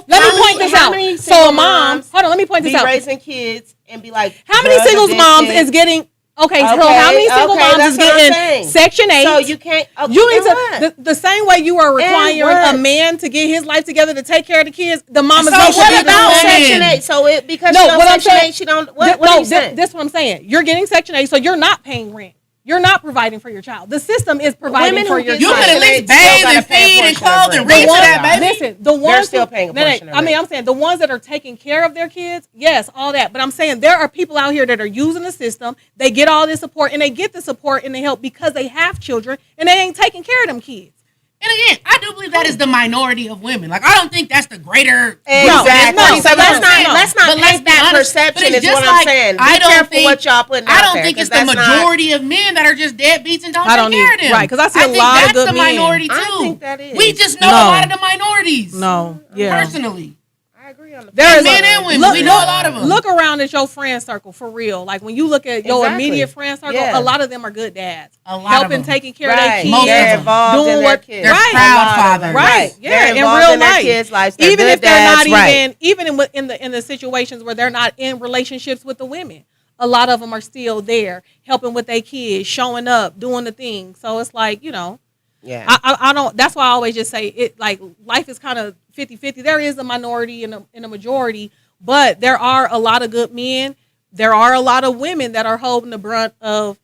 let me point this out. So a mom, hold on, let me point this out. Raising kids and be like, how many singles moms is getting? Okay, so how many single moms is getting Section 8? So you can't. You need to the same way you are requiring a man to get his life together to take care of the kids. The mom is what about Section 8? So it because Section 8, she don't. What are you saying? This is what I'm saying. You're getting Section 8, so you're not paying rent. You're not providing for your child. The system is providing for your child. You can at least bathe and feed and clothe and read to that baby. Listen, the ones they're still paying a portion of it. I'm saying the ones that are taking care of their kids, yes, all that. But I'm saying there are people out here that are using the system. They get all this support, and they get the support and the help because they have children, and they ain't taking care of them kids. And again, I do believe that is the minority of women. Like, I don't think that's the greater. Exactly. No, so let's not paint that perception is what I'm saying. Be careful what y'all putting out there. I don't think it's the majority of men that are just deadbeats and don't take care of them. Right, because I see a lot of good men. I think that's the minority, too. I think that is. We just know a lot of the minorities. No, personally. I agree on the There's men and women. We know a lot of them. Look around at your friend circle for real. Like when you look at your immediate friend circle, a lot of them are good dads. Helping taking care of their kids. They're involved in their kids. They're proud fathers. Right. Yeah. In real life. Even if they're not even in the situations where they're not in relationships with the women. A lot of them are still there helping with their kids, showing up, doing the thing. So it's like, Yeah. I don't. That's why I always just say it. Like life is kind of 50-50. There is a minority and a majority, but there are a lot of good men. There are a lot of women that are holding the brunt of,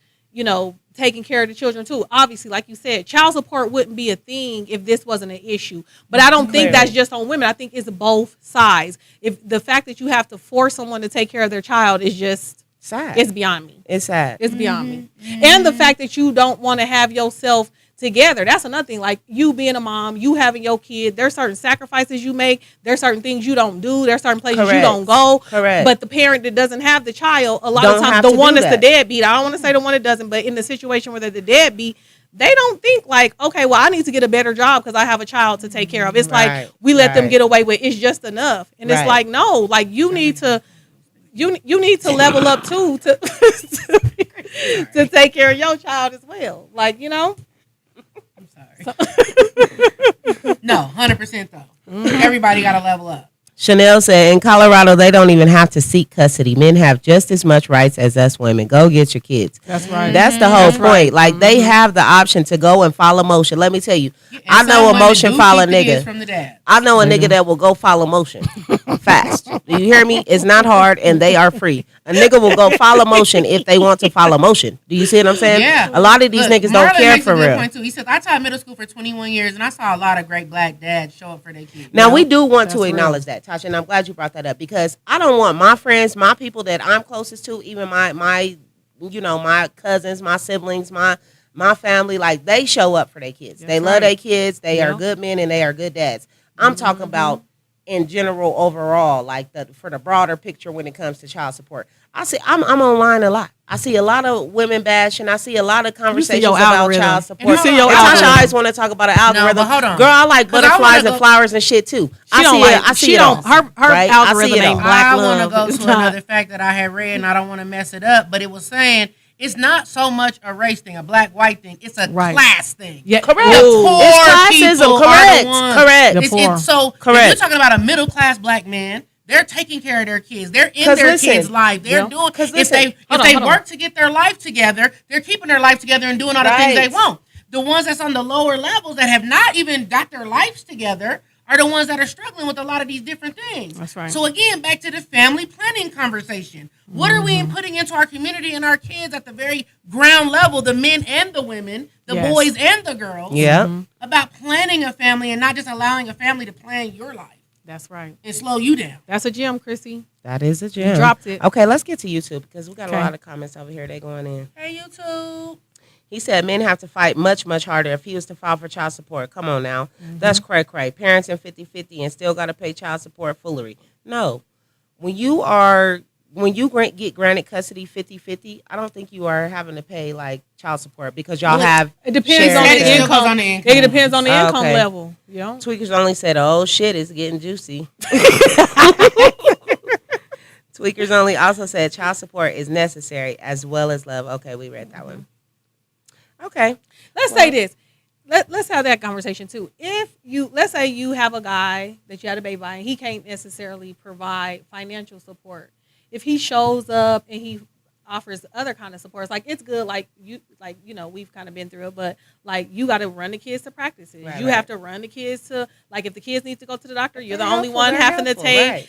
taking care of the children too. Obviously, like you said, child support wouldn't be a thing if this wasn't an issue. But I don't think that's just on women. I think it's both sides. If the fact that you have to force someone to take care of their child is just sad. It's beyond me. It's sad. It's beyond me. And the fact that you don't want to have yourself together. That's another thing. Like you being a mom, you having your kid, there's certain sacrifices you make. There's certain things you don't do. There's certain places you don't go. Correct. But the parent that doesn't have the child, a lot of times the one that's the deadbeat, I don't want to say the one that doesn't, but in the situation where they're the deadbeat, they don't think like, okay, well, I need to get a better job because I have a child to take care of. It's like we let them get away with it's just enough. And it's like, no, like you need to you need to level up too to take care of your child as well. Like, I'm sorry. No, 100% though. Everybody got to level up. Chanel said, in Colorado, they don't even have to seek custody. Men have just as much rights as us women. Go get your kids. That's right. That's the whole point. Right. Like, they have the option to go and follow motion. Let me tell you, I know a motion follow nigga. From the dad. I know a nigga that will go follow motion fast. Do you hear me? It's not hard, and they are free. A nigga will go follow motion if they want to follow motion. Do you see what I'm saying? Yeah. A lot of these niggas don't care for real. Point too. He said, I taught middle school for 21 years, and I saw a lot of great black dads show up for their kids. Now, we do want to acknowledge that, Tasha, and I'm glad you brought that up because I don't want my friends, my people that I'm closest to, even my cousins, my siblings, my family, like they show up for their kids. They love their kids. They are good men and they are good dads. I'm talking about in general, overall, like for the broader picture when it comes to child support. I'm online a lot. I see a lot of women bashing. I see a lot of conversations about child support. You see your Tasha always want to talk about an algorithm. No, but hold on. Girl, I like butterflies and flowers and shit too. Her algorithm ain't black love. I want to go to another fact that I had read, and I don't want to mess it up, but it was saying it's not so much a race thing, a black-white thing. It's a class thing. Yeah, correct. The poor people correct. Are the ones. Correct. If you're talking about a middle-class black man, they're taking care of their kids. They're in their kids' life. They're doing. If they work to get their life together, they're keeping their life together and doing all the things they want. The ones that's on the lower levels that have not even got their lives together are the ones that are struggling with a lot of these different things. That's right. So again, back to the family planning conversation. What are we putting into our community and our kids at the very ground level, the men and the women, the boys and the girls, about planning a family and not just allowing a family to plan your life. That's right. And slow you down. That's a gem, Chrissy. That is a gem. You dropped it. Okay, let's get to YouTube because we got a lot of comments over here. They going in. Hey, YouTube. He said men have to fight much, much harder if he was to file for child support. Come on now. That's cray-cray. Parents in 50-50 and still got to pay child support foolery. No. When you get granted custody 50-50, I don't think you are having to pay like child support because y'all have. It depends on the income. It depends on the income level. Yeah. Tweakers only said, "Oh shit, it's getting juicy." Tweakers only also said child support is necessary as well as love. Okay, we read that one. Okay. Let's say this. Let's have that conversation too. Let's say you have a guy that you had a baby by and he can't necessarily provide financial support. If he shows up and he offers other kind of supports, like it's good, we've kind of been through it, but like you got to run the kids to practices. You have to run the kids to, like if the kids need to go to the doctor, you're the only one having to take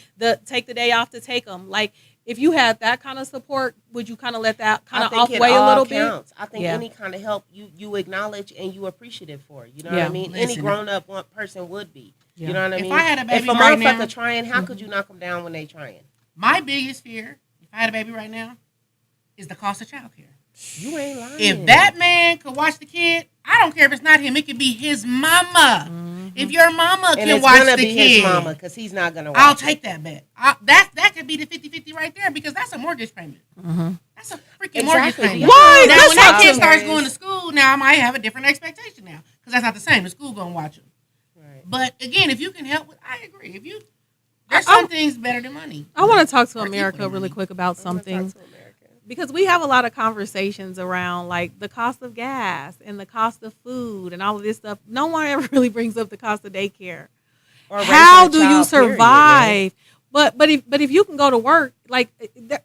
the day off to take them. Like if you had that kind of support, would you kind of let that kind of outweigh a little bit? I think any kind of help you acknowledge and you appreciative for. You know what I mean? Listen, any grown up person would be. Yeah. You know what I mean? If I had a baby if a motherfucker trying, how could you knock them down when they trying? My biggest fear, if I had a baby right now, is the cost of childcare. You ain't lying. If that man could watch the kid, I don't care if it's not him. It could be his mama. Mm-hmm. If your mama can watch the kid, his mama, because he's not gonna. I'll take that bet. That could be the 50-50 right there because that's a mortgage payment. Mm-hmm. That's a freaking mortgage payment. Why? Now when that kid starts going to school, now I might have a different expectation now because that's not the same. The school gonna watch him. Right. But again, if you can help with, I agree. If you. There's some things better than money. I want to talk to America really quick about something. Because we have a lot of conversations around like the cost of gas and the cost of food and all of this stuff. No one ever really brings up the cost of daycare. How do you survive? Period, but if you can go to work, like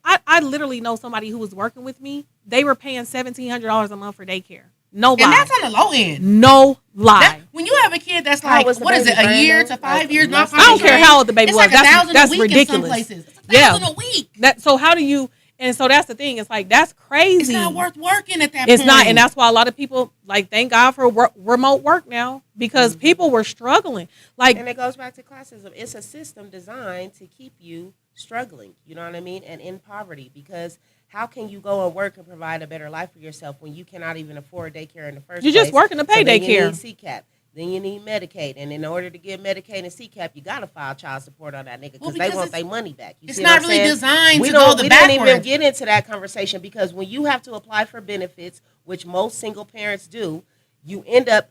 I literally know somebody who was working with me. They were paying $1,700 a month for daycare. No lie. And that's on the low end. No lie. When you have a kid that's like, what is it, a year to 5 years? I don't care how old the baby was. That's ridiculous. It's $1,000 a week. So how do you? And so that's the thing. It's like, that's crazy. It's not worth working at that point. It's not. And that's why a lot of people, like, thank God for remote work now, because people were struggling. Like, and it goes back to classism. It's a system designed to keep you struggling, you know what I mean, and in poverty, because how can you go and work and provide a better life for yourself when you cannot even afford daycare in the first place? You're just working to pay daycare. You need CCAP. Then you need Medicaid. And in order to get Medicaid and CCAP, you got to file child support on that nigga because they want their money back. It's not really designed to go backwards. We didn't even get into that conversation because when you have to apply for benefits, which most single parents do, you end up,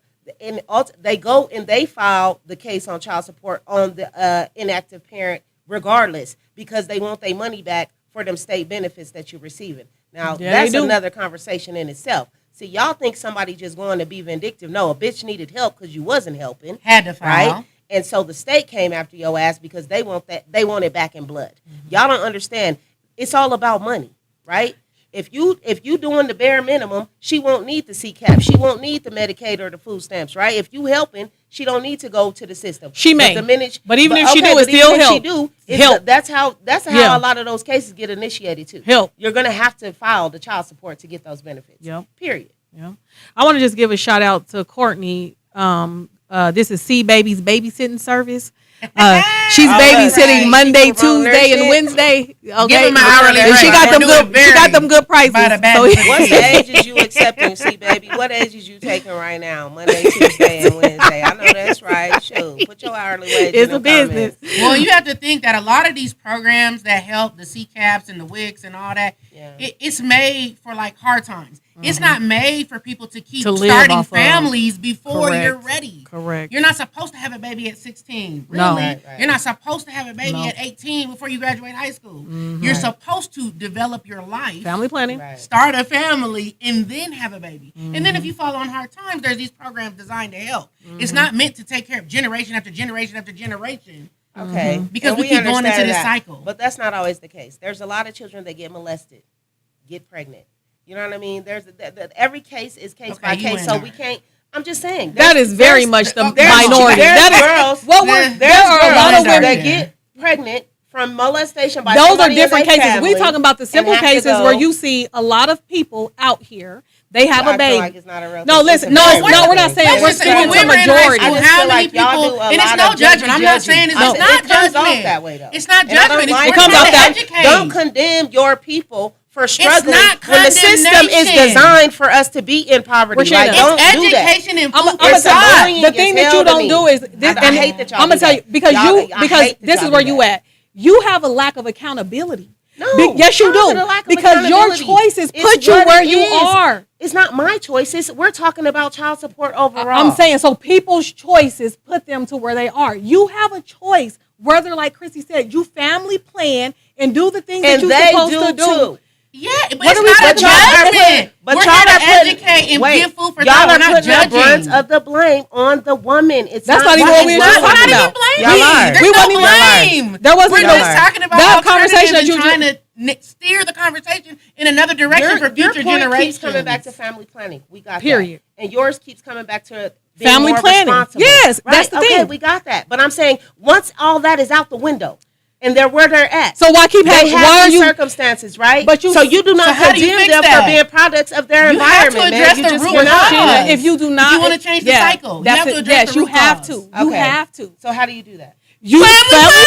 they go and they file the case on child support on the inactive parent regardless because they want their money back for them state benefits that you're receiving. Now, that's another conversation in itself. See, y'all think somebody just going to be vindictive. No, a bitch needed help because you wasn't helping. Had to file. Right? And so the state came after your ass because they want it back in blood. Y'all don't understand. It's all about money, right? If you doing the bare minimum, she won't need the CCAP. She won't need the Medicaid or the food stamps, right? If you helping, she don't need to go to the system. She may. But even if she do, it's still help. That's how a lot of those cases get initiated too. Help. You're gonna have to file the child support to get those benefits. Yep. Period. Yeah. I want to just give a shout out to Courtney. This is C Baby's babysitting service. She's babysitting Monday, Tuesday, and Wednesday. Okay, give my hourly rate. She got them good prices. What ages you accepting, C Baby? What ages you taking right now? Monday, Tuesday, and Wednesday. I know that's right. Shoot, put your hourly wage. It's a business. Well, you have to think that a lot of these programs that help the CCAPs and the WICs and all that, it's made for like hard times. Mm-hmm. It's not made for people to keep starting families before you're ready. Correct. You're not supposed to have a baby at 16. Really? No. Right. You're not supposed to have a baby at 18 before you graduate high school. Mm-hmm. You're supposed to develop your life. Family planning. Start a family and then have a baby. Mm-hmm. And then if you fall on hard times, there's these programs designed to help. Mm-hmm. It's not meant to take care of generation after generation after generation. Okay. Because we keep going into this cycle. But that's not always the case. There's a lot of children that get molested, get pregnant. You know what I mean? There's every case is case by case, so we can't. I'm just saying that is very much the minority. There's girls. There are a lot of women that get pregnant from molestation by those are different cases. We're talking about the simple cases where you see a lot of people out here. They have a baby. Like it's not a real no, listen. No, we're not saying we're speaking to majority. How many people? And it's no judgment. I'm not saying it's not judgment. That way though. It's not judgment. It comes off that. Don't condemn your people for struggling when the system is designed for us to be in poverty. Like, don't do that. Education and food the thing that you don't do is this. I hate that y'all. I'm gonna tell you because this is where you at. You have a lack of accountability. No, yes, you do. Because your choices put you where you are. It's not my choices. We're talking about child support overall. I'm saying so people's choices put them to where they are. You have a choice whether, like Chrissy said, you family plan and do the things that you're supposed to do. Yeah, but it's not a judgment. But we're here to educate and give food for thought. We're not judging. Y'all are putting the brunt of the blame on the woman. That's not even what we were talking about. Y'all are. There's no blame. There wasn't no just talking about that conversation that you're trying to steer the conversation in another direction for future generations. Your point keeps coming back to family planning. We got period. That. And yours keeps coming back to being family more planning. Responsible. Yes, that's the thing. Okay, we got that. But I'm saying once all that is out the window. And they're where they're at. So why keep having circumstances, right? But so you do not condemn them for being products of their environment. You have to address the root cause. If you do not, if you want to change the cycle, you have to address the root cause. You have to. So how do you do that? Family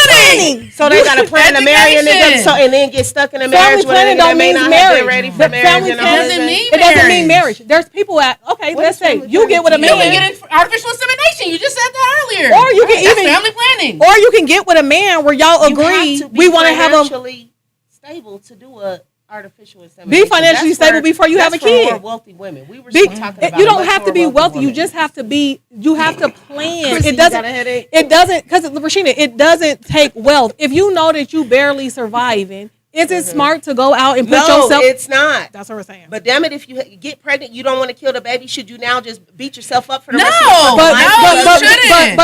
planning. So they got to plan to marry a nigga, and then get stuck in a marriage with a nigga that may not have been ready for marriage. It doesn't mean marriage. There's people let's say you get with a man. You can get artificial insemination. You just said that earlier. Or you can even family planning. Or you can get with a man where y'all agree we want to have a financially stable to do a artificial insemination. Be financially stable before you have a kid. For wealthy women. We were talking about you don't have to be wealthy. You just have to be. You have to plan. Chrissy, it doesn't because Rashina. It doesn't take wealth. If you know that you barely surviving, Is it smart to go out and put yourself? No, it's not. That's what we're saying. But damn it, if you get pregnant, you don't want to kill the baby. Should you now just beat yourself up for the rest of your life?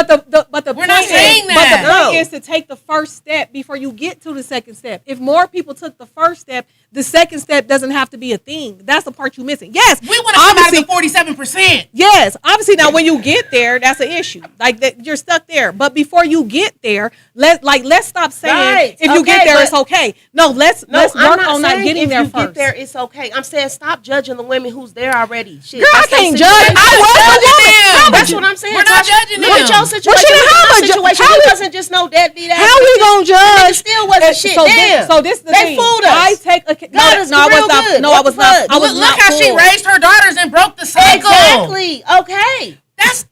But the we're not saying that. But the point is to take the first step before you get to the second step. If more people took the first step, the second step doesn't have to be a thing. That's the part you're missing. Yes, we want to come out of the 47%. Yes, obviously. Now, when you get there, that's an issue. Like that, you're stuck there. But before you get there, let's stop saying if you get there, it's okay. No, let's work on not getting there first. If you get there, it's okay. I'm saying stop judging the women who's there already. Shit, girl, I can't judge. I was a woman. That's what I'm saying. We're not judging them. Look at your situation. He wasn't just no deadbeat ass. How we gonna judge? It still wasn't shit. So this is the thing. They fooled us. I take a God is real good. No, I was not. Look how she raised her daughters and broke the cycle. Exactly. Okay.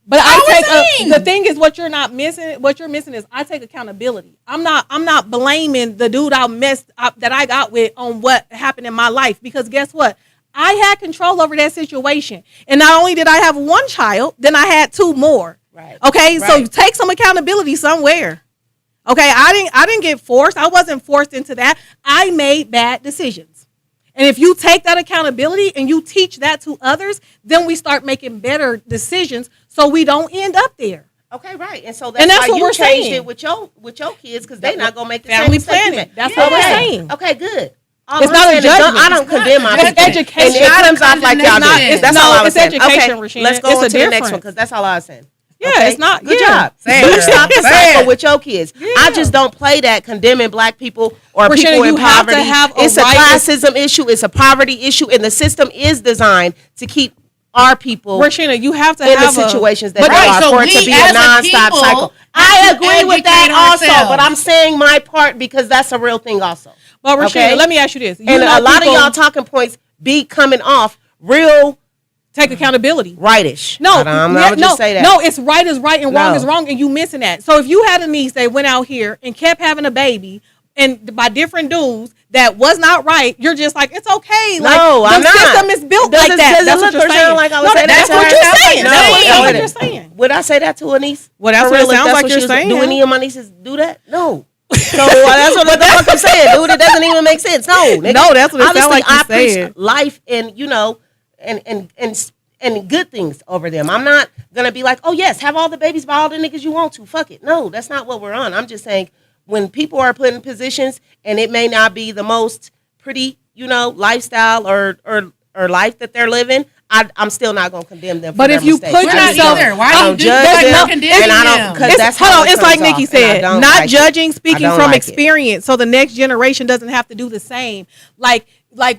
But the thing is, what you're missing is I take accountability. I'm not blaming the dude that I got with on what happened in my life, because guess what? I had control over that situation. And not only did I have one child, then I had two more. Right. Okay, right. So take some accountability somewhere. Okay, I didn't get forced. I wasn't forced into that. I made bad decisions. And if you take that accountability and you teach that to others, then we start making better decisions so we don't end up there. Okay, right. And so that's why what you we're changed saying. it with your kids, because they're not going to make the family same mistake. planning. That's what we're saying. Okay, good. It's not a judgment. I don't condemn my people. It's education. And it comes off like y'all do. That's all I was saying. Education, okay, let's go on to the next one, because that's all I was saying. Yeah, okay? it's not. Good job. You stop the cycle with your kids. Yeah. I just don't play that condemning black people or people in poverty. It's a classism issue. It's a poverty issue, and the system is designed to keep our people Rashina, you have to in have the situations that they are for it to be a nonstop cycle. I agree with that also, but I'm saying my part because that's a real thing also. Well, Rashina, let me ask you this. And a lot of y'all talking points be coming off real. Take accountability. Rightish. No, I'm not just say that. No, it's right is right and wrong is wrong, and you missing that. So if you had a niece that went out here and kept having a baby, and by different dudes that was not right, you're just like, it's okay. Like, no, I'm not. The system is built like that. That's what you're saying. Like that's what you're saying. That's what you're saying. Would I say that to a niece? Well, that's what it sounds like you're saying. Do any of my nieces do that? No. So that's what the fuck I'm saying, dude. It doesn't even make sense. No, nigga. No, that's what it sounds like you're saying. Life and and good things over them. I'm not gonna be like, oh yes, have all the babies by all the niggas you want to. Fuck it. No, that's not what we're on. I'm just saying, when people are put in positions and it may not be the most pretty, lifestyle or life that they're living, I'm still not gonna condemn them. But if you put yourself, why don't you judge them? And I don't, because that's how it's like Nikki said, not judging, speaking from experience, so the next generation doesn't have to do the same. Like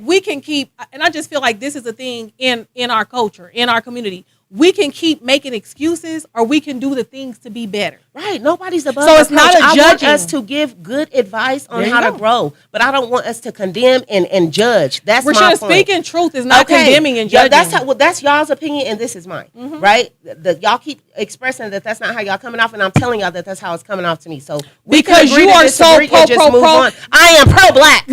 we can keep, and I just feel like this is a thing in our culture, in our community. We can keep making excuses, or we can do the things to be better. Right. Nobody's above. So it's not a judging. I want us to give good advice on how to grow, but I don't want us to condemn and judge. That's my point. Speaking truth is not condemning and judging. That's y'all's opinion, and this is mine. Mm-hmm. Right? Y'all keep expressing that that's not how y'all coming off, and I'm telling y'all that that's how it's coming off to me. So because you are so pro, I am pro-black.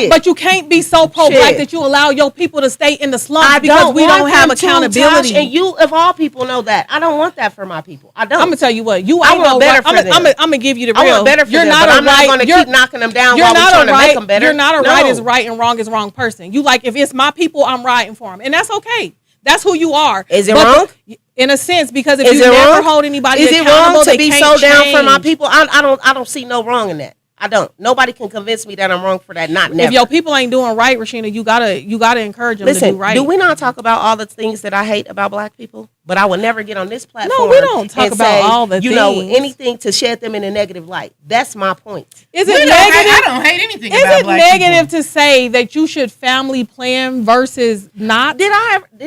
But you can't be so pro-black that you allow your people to stay in the slums because we don't have accountability. And you, of all people, know that. I don't want that for my people. I don't. I'm gonna tell you what. You ain't better for them. I'm gonna give you the real. I want better for them, but I'm not gonna keep knocking them down while we're trying to make them better. You're not a right is right and wrong is wrong person. You like, if it's my people, I'm riding for them, and that's okay. That's who you are. Is it wrong? In a sense, because if you never hold anybody accountable, to be so down for my people? I don't see no wrong in that. I don't. Nobody can convince me that I'm wrong for that. Not never. If your people ain't doing right, Rashina, you gotta encourage them to do right. Do we not talk about all the things that I hate about black people? But I would never get on this platform. No, we don't talk about all the things. Anything to shed them in a negative light. That's my point. Is it negative? I don't hate anything about black people. Is it negative to say that you should family plan versus not? Didn't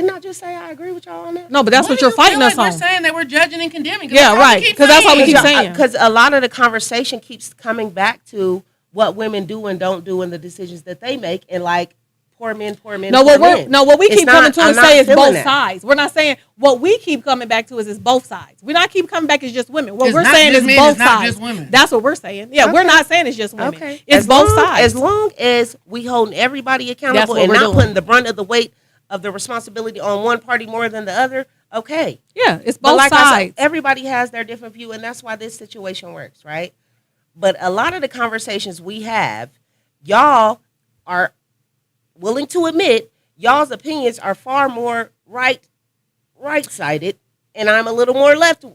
I just say I agree with y'all on that? No, but that's what you're fighting us on. We're saying that we're judging and condemning. Yeah, right. Because that's what we keep saying. Because a lot of the conversation keeps coming back to what women do and don't do and the decisions that they make, and like poor men. What we keep coming to and say is both sides. We're not saying what we keep coming back to is both sides. We're not keep coming back as just women. What we're saying is both sides. That's what we're saying. Yeah, we're not saying it's just women. Okay. It's both sides. As long as we holding everybody accountable and not putting the brunt of the weight of the responsibility on one party more than the other. Okay. Yeah, it's both sides. Everybody has their different view, and that's why this situation works, right? But a lot of the conversations we have y'all are willing to admit y'all's opinions are far more right-sided, and I'm a little more left.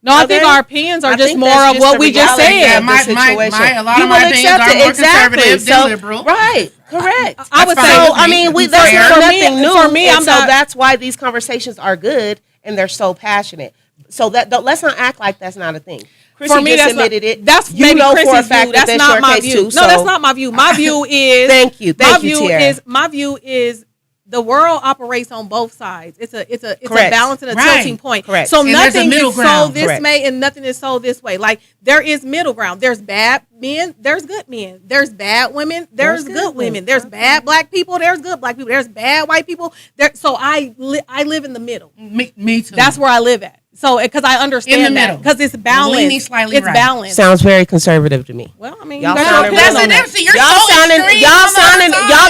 No, I think our opinions are just more of what we just said. Yeah, a lot of my opinions are more conservative than liberal. Right, correct. I would say. So, I mean, that's nothing new. For me, that's why these conversations are good and they're so passionate. So let's not act like that's not a thing. Chrissy for me, just admitted it. That's you maybe know Chrissy's for a fact view. That's not my view. Too, so. No, that's not my view. My view is. Thank you, Tiara. My view is. The world operates on both sides. It's a Correct. balance and a tilting point. Correct. So and nothing is sold this Correct. way and nothing is sold this way. Like there is middle ground. There's bad men. There's good men. There's bad women. There's good women. There's bad black people. There's good black people. There's bad white people. So I live in the middle. Me too. That's where I live at. So because I understand in the middle because it's balanced. Leaning slightly it's right. balanced. Sounds very conservative to me. Well, I mean, y'all sounded y'all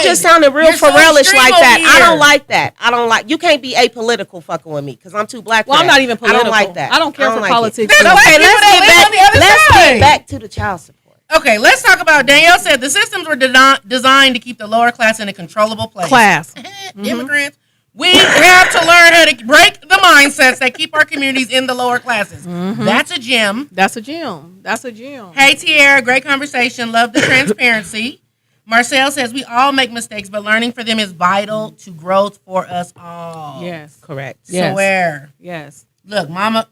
just sounded real Pharrellish like that. Here. I don't like that. I don't like. You can't be apolitical fucking with me because I'm too black. Well, I'm not even political. I don't like that. I don't care for politics. Okay, let's get back to the child support. Okay, let's talk about. Danielle said the systems were designed to keep the lower class in a controllable place. Immigrants. We have to learn how to break the mindsets that keep our communities in the lower classes. That's a gem. That's a gem. That's a gem. Hey, Tiara, great conversation. Love the transparency. Marcel says we all make mistakes, but learning for them is vital to growth for us all. Yes. Correct. Yes. Swear. Yes. Look, Mama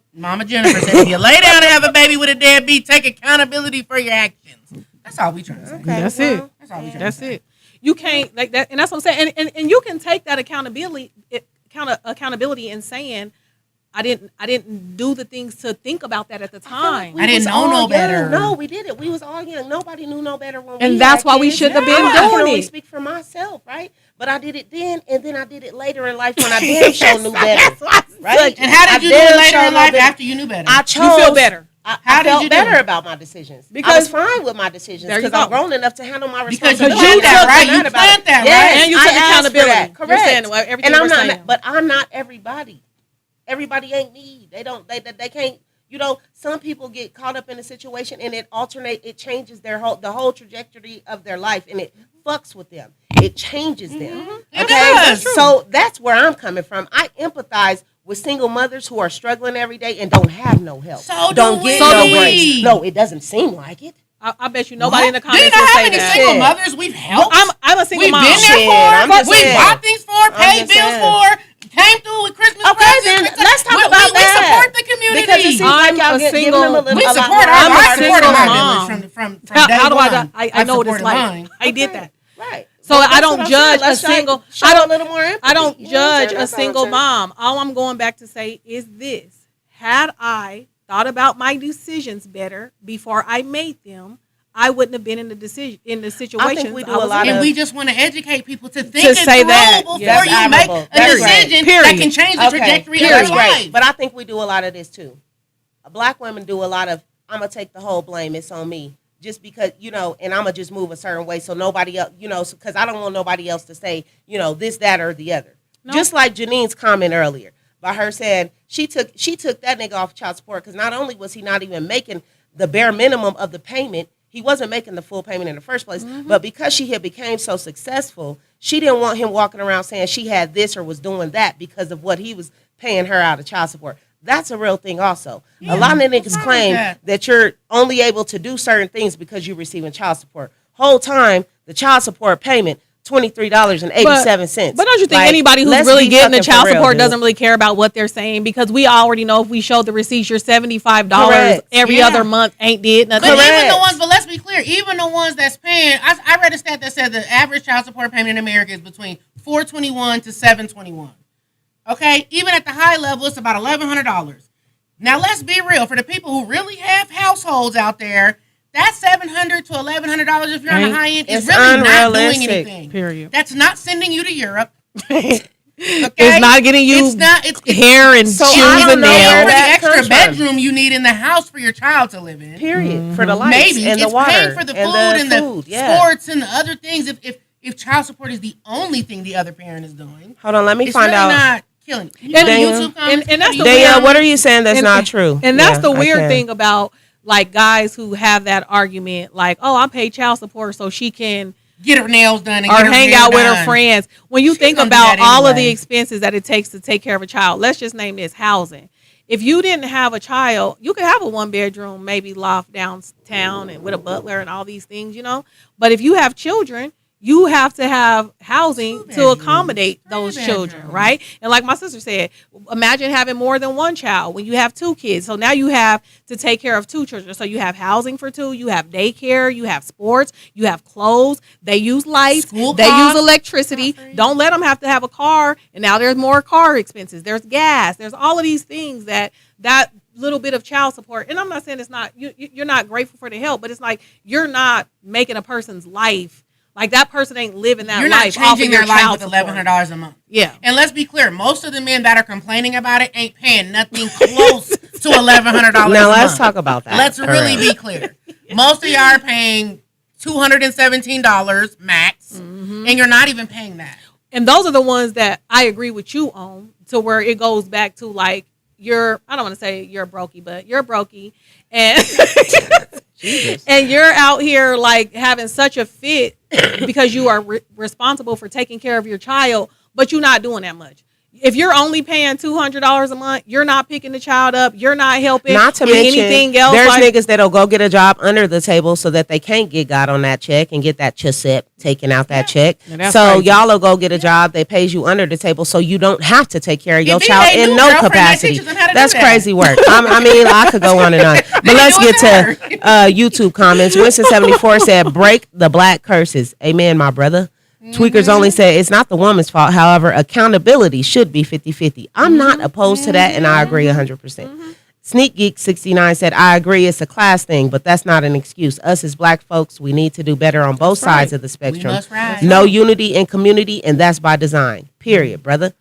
Jennifer said if you lay down and have a baby with a deadbeat, take accountability for your actions. That's all we trying to say. Okay, That's it. That's all we trying That's to say. it. You can't like that, and that's what I'm saying. And you can take that accountability in saying, I didn't do the things to think about that at the time. I didn't know no better. No, we didn't. We was all young. Nobody knew no better when And that's why we shouldn't have been I can doing only it. speak for myself, right? But I did it then, and then I did it later in life when I damn sure knew better, right? And how did you do it later in life after you knew better? I chose. You feel better. I felt better about my decisions because I was fine with my decisions because I'm grown enough to handle my responsibilities. Because you planned that, right? You planned that, right? And you took accountability. Correct. You're saying everything and I'm saying. not, but I'm not everybody. Everybody ain't me. They don't. They can't. You know, some people get caught up in a situation and it changes the whole trajectory of their life, and it fucks with them. It changes them. It does. So that's where I'm coming from. I empathize with single mothers who are struggling every day and don't have no help. So don't get no breaks. No, it doesn't seem like it. I bet you nobody in the comments will say that. Do you know how many single Yeah. mothers we've helped? I'm a single mom. We've been there for. We saying. bought things for, paid bills for, came through with Christmas presents. Then let's talk about We that. support the community. Because it seems like y'all giving them a little. We a lot support more. I single supported my mom. village from day How do one. I know what it's like? Mine. I did that. Right. So I don't judge a single. I don't judge a single mom. All I'm going back to say is this: had I thought about my decisions better before I made them, I wouldn't have been in the situation. I think we do a lot And of. we just want to educate people to think To it say through that. before Yes, you make admirable. a That's decision right. that can change the trajectory of That's your great. life. But I think we do a lot of this too. Black women do a lot of. I'm gonna take the whole blame. It's on me. Just because, and I'm going to just move a certain way so nobody else, because I don't want nobody else to say, this, that, or the other. No. Just like Janine's comment earlier by her saying she took that nigga off child support because not only was he not even making the bare minimum of the payment, he wasn't making the full payment in the first place, but because she had became so successful, she didn't want him walking around saying she had this or was doing that because of what he was paying her out of child support. That's a real thing also. Yeah, a lot of niggas claim that you're only able to do certain things because you're receiving child support. Whole time, the child support payment, $23.87. But don't you think anybody who's really getting the child support doesn't really care about what they're saying? Because we already know if we showed the receipts, your $75 every other month ain't did nothing. But even the ones, but let's be clear, even the ones that's paying, I read a stat that said the average child support payment in America is between $421 to $721. Okay, even at the high level, it's about $1,100. Now, let's be real. For the people who really have households out there, that $700 to $1,100 if you're on the high end is really not doing anything. Period. That's not sending you to Europe. Okay? It's not getting you hair and shoes and nails. For the extra bedroom you need in the house for your child to live in. Period. For the lights Maybe and the water. It's paying for the food and the sports and the other things. If child support is the only thing the other parent is doing. Hold on, let me find really out. Not killing. And that's the Danielle, what are you saying that's not true? And that's the weird thing about like guys who have that argument, like, oh, I pay child support so she can get her nails done or hang out with her friends. When you think about all of the expenses that it takes to take care of a child, let's just name this housing. If you didn't have a child, you could have a 1-bedroom, maybe loft downtown and with a butler and all these things, you know. But if you have children, you have to have housing to accommodate those children, right? And like my sister said, imagine having more than one child when you have 2 kids. So now you have to take care of 2 children. So you have housing for 2, you have daycare, you have sports, you have clothes. They use lights, they use electricity. Don't let them have to have a car. And now there's more car expenses. There's gas. There's all of these things that little bit of child support. And I'm not saying it's not, you're not grateful for the help, but it's like you're not making a person's life. Like, that person ain't living that life. You're not changing their life with $1,100 a month. Yeah. And let's be clear. Most of the men that are complaining about it ain't paying nothing close to $1,100 a month. Now, let's talk about that. Let's really be clear. Most of y'all are paying $217 max, and you're not even paying that. And those are the ones that I agree with you on, to where it goes back to, like, I don't want to say you're brokey, but you're brokey. And and you're out here like having such a fit because you are responsible for taking care of your child, but you're not doing that much. If you're only paying $200 a month, you're not picking the child up. You're not helping. Not to mention, anything else. There's niggas that'll go get a job under the table so that they can't get got on that check and get that chasip taking out that check. So crazy. Y'all will go get a job that pays you under the table so you don't have to take care of your child in no capacity. That's crazy work. I mean, I could go on and on. But let's get to YouTube comments. Winston74 said, break the black curses. Amen, my brother. Tweakers only said it's not the woman's fault. However, accountability should be 50-50. I'm not opposed to that, and I agree 100%. Sneak Geek 69 said, I agree it's a class thing, but that's not an excuse. Us as black folks, we need to do better on both sides of the spectrum. No unity in community, and that's by design. Period, brother.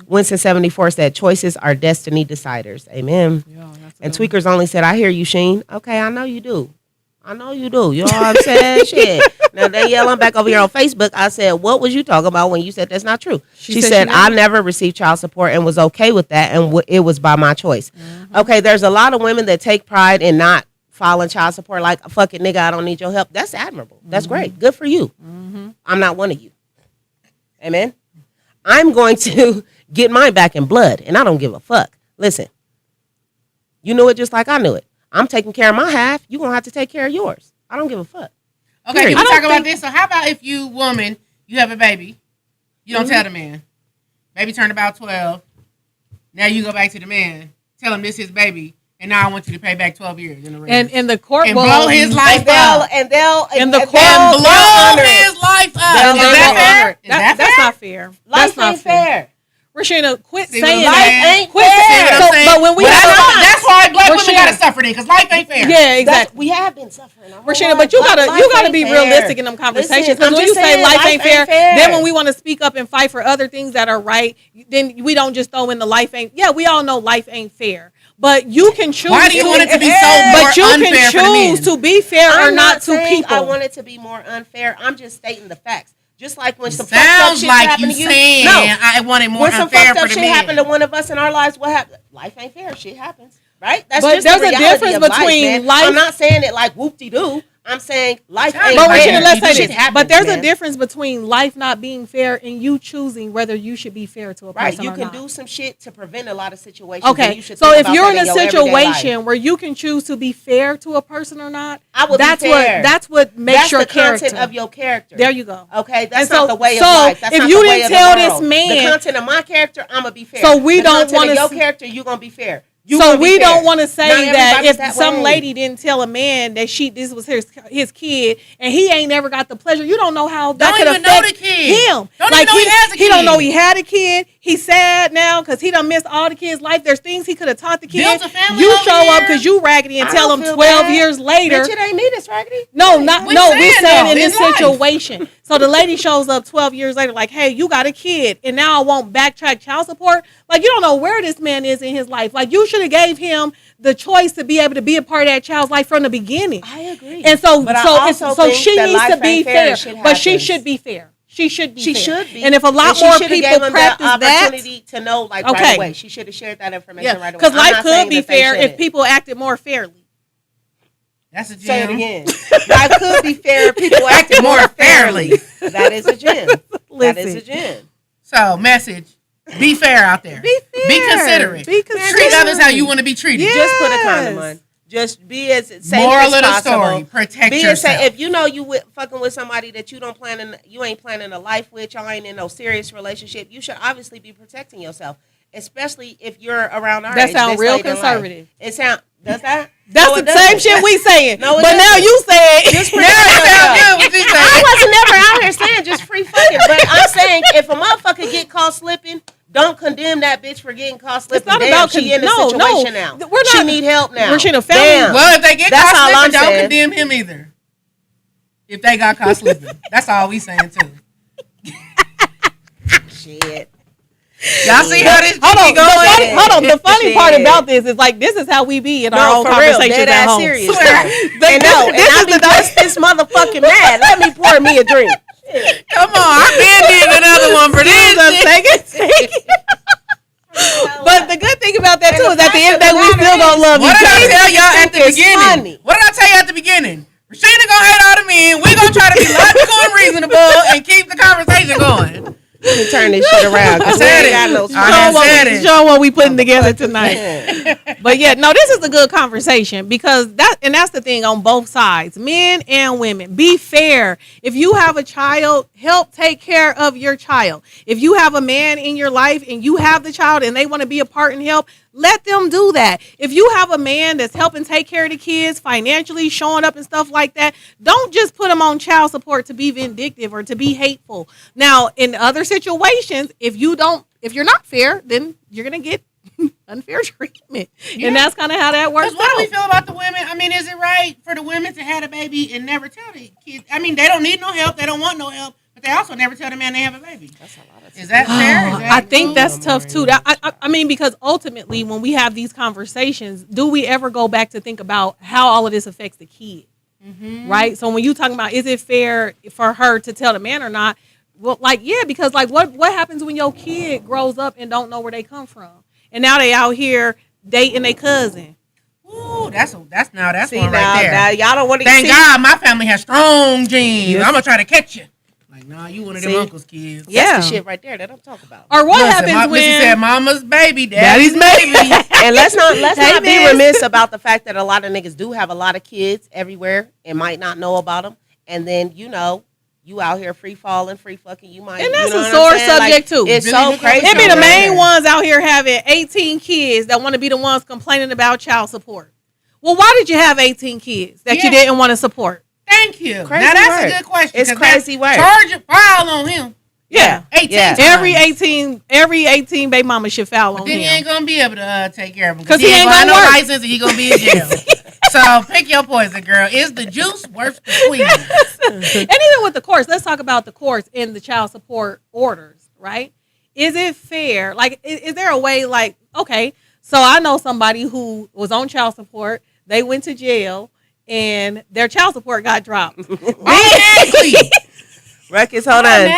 Winston 74 said, choices are destiny deciders. Amen. And Tweakers only said, I hear you, Sheen. Okay, I know you do. I know you do. You know what I'm saying? Shit. Now, they yelling back over here on Facebook. I said, what was you talking about when you said that's not true? She said, I never received child support and was okay with that, and it was by my choice. Okay, there's a lot of women that take pride in not filing child support like, fuck it, nigga, I don't need your help. That's admirable. That's great. Good for you. I'm not one of you. Amen? I'm going to get mine back in blood, and I don't give a fuck. Listen, you knew it just like I knew it. I'm taking care of my half. You're going to have to take care of yours. I don't give a fuck. Okay, can we talk about this? So how about if you, woman, you have a baby, you don't tell the man. Baby turned about 12. Now you go back to the man, tell him this is his baby, and now I want you to pay back 12 years in the ring. And the court will blow his life up. And they'll blow his life up. Is that fair? That's not fair. Life ain't fair. Rashina, quit saying that. Quit saying that. But when we that's why black women gotta suffer because life ain't fair. Yeah, exactly. We have been suffering. Rashina, but you gotta be realistic in them conversations. Because when you say life ain't fair, then when we want to speak up and fight for other things that are right, then we don't just throw in the life ain't. Yeah, we all know life ain't fair. But you can choose. Why do you want it to be so more unfair? But you can choose to be fair or not to people. I want it to be more unfair. I'm just stating the facts. Just like when some sounds like you saying I want it more unfair for the men. When some fucked up shit happened to one of us in our lives, what happened? Life ain't fair. Shit happens, right? That's but just there's the reality a difference of between life. I'm not saying it like whoop-de-doo. I'm saying life ain't but fair. Let's say this. But there's a difference between life not being fair and you choosing whether you should be fair to a person or not. Right, you can do some shit to prevent a lot of situations. Okay, so if you're in a situation where you can choose to be fair to a person or not, that's what makes your character. That's the content of your character. There you go. Okay, that's not the way of life. That's if you didn't tell this man the content of my character, I'm gonna be fair. So we don't want to your character, you're gonna be fair. So we don't want to say that if some lady didn't tell a man that this was his kid and he ain't never got the pleasure, you don't know how that could affect him. Don't even know he has a kid. He don't know he had a kid. He's sad now because he done missed all the kids' life. There's things he could have taught the kid. You show up because you raggedy and tell him 12 years later. Bitch, it ain't me that's raggedy. We're saying in this situation. So the lady shows up 12 years later like, hey, you got a kid and now I won't backtrack child support. Like, you don't know where this man is in his life. Like, you should have gave him the choice to be able to be a part of that child's life from the beginning. I agree. And so she needs to be fair, but she should be fair. She should be. And if a lot more people practice that, opportunity to know right away, she should have shared that information right away. Because life could be fair if people acted more fairly. That's a gem. Say it again. Life could be fair. People acting more fairly. That is a gem. That is a gem. So, message. Be fair out there. Be fair. Be considerate. Treat others how you want to be treated. Yes. Just put a condom on. Just be as safe Moral as of the possible. story. Protect yourself. If you know you fucking with somebody that you ain't planning a life with, y'all ain't in no serious relationship, you should obviously be protecting yourself. Especially if you're around our age. That sounds real conservative. It sounds. Does that? That's the same shit we saying. No, but now you say it. Just I wasn't never out here saying just free fucking. But I'm saying if a motherfucker get caught slipping, don't condemn that bitch for getting caught slipping. It's not about she in a situation now. She need help now. We're in a family. Damn. Well, if they get caught slipping, don't condemn him either. If they got caught slipping. That's all we saying too. Shit. Y'all see how this going? Hold on. The funny part about this is this is how we be in our own conversations at home. Serious. And I be just this motherfucking mad. Let me pour me a drink. Come on, I been did another one for this. But the good thing about that too is at the end of the day we still gonna love each other. What did I tell y'all at the beginning? What did I tell you at the beginning? Rashida gonna hate all the men. We gonna try to be logical and reasonable and keep the conversation going. Let me turn this shit around. I said it. Show what we putting together tonight. But yeah, no, this is a good conversation because that's the thing on both sides, men and women. Be fair. If you have a child, help take care of your child. If you have a man in your life and you have the child and they want to be a part and help, let them do that. If you have a man that's helping take care of the kids financially, showing up and stuff like that, don't just put them on child support to be vindictive or to be hateful. Now, in other situations, if you're not fair, then you're going to get unfair treatment. Yeah. And that's kind of how that works. What do we feel about the women? I mean, is it right for the women to have a baby and never tell the kids? I mean, they don't need no help. They don't want no help. But they also never tell the man they have a baby. That's a lot of Is that fair? I think that's tough too. I mean, because ultimately, when we have these conversations, do we ever go back to think about how all of this affects the kid? Mm-hmm. Right? So when you talking about is it fair for her to tell the man or not? Well, because what happens when your kid grows up and don't know where they come from, and now they out here dating their cousin? Ooh, that's one right there. Now, y'all don't want to. Thank God my family has strong genes. Yes. I'm gonna try to catch you. Like, nah, you one of them uncle's kids. Yeah. That's the shit right there that I'm talking about. Or what happens when Missy said mama's baby, daddy's baby. And let's not be remiss about the fact that a lot of niggas do have a lot of kids everywhere and might not know about them. And then, you out here free falling, free fucking, you might. And that's a sore subject too. It's so crazy. It be the main ones out here having 18 kids that want to be the ones complaining about child support. Well, why did you have 18 kids that you didn't want to support? Thank you. Crazy now that's a good question. It's crazy work. File on him. Yeah. 18. Yeah. Every 18 baby mama should file on him. Then he ain't gonna be able to take care of him because he ain't gonna no license and he gonna be in jail. So pick your poison, girl. Is the juice worth the squeeze? And even with the courts, let's talk about the courts and the child support orders, right? Is it fair? Like, is there a way? Like, okay, so I know somebody who was on child support. They went to jail. And their child support got dropped. Automatically. Ruckus, hold on.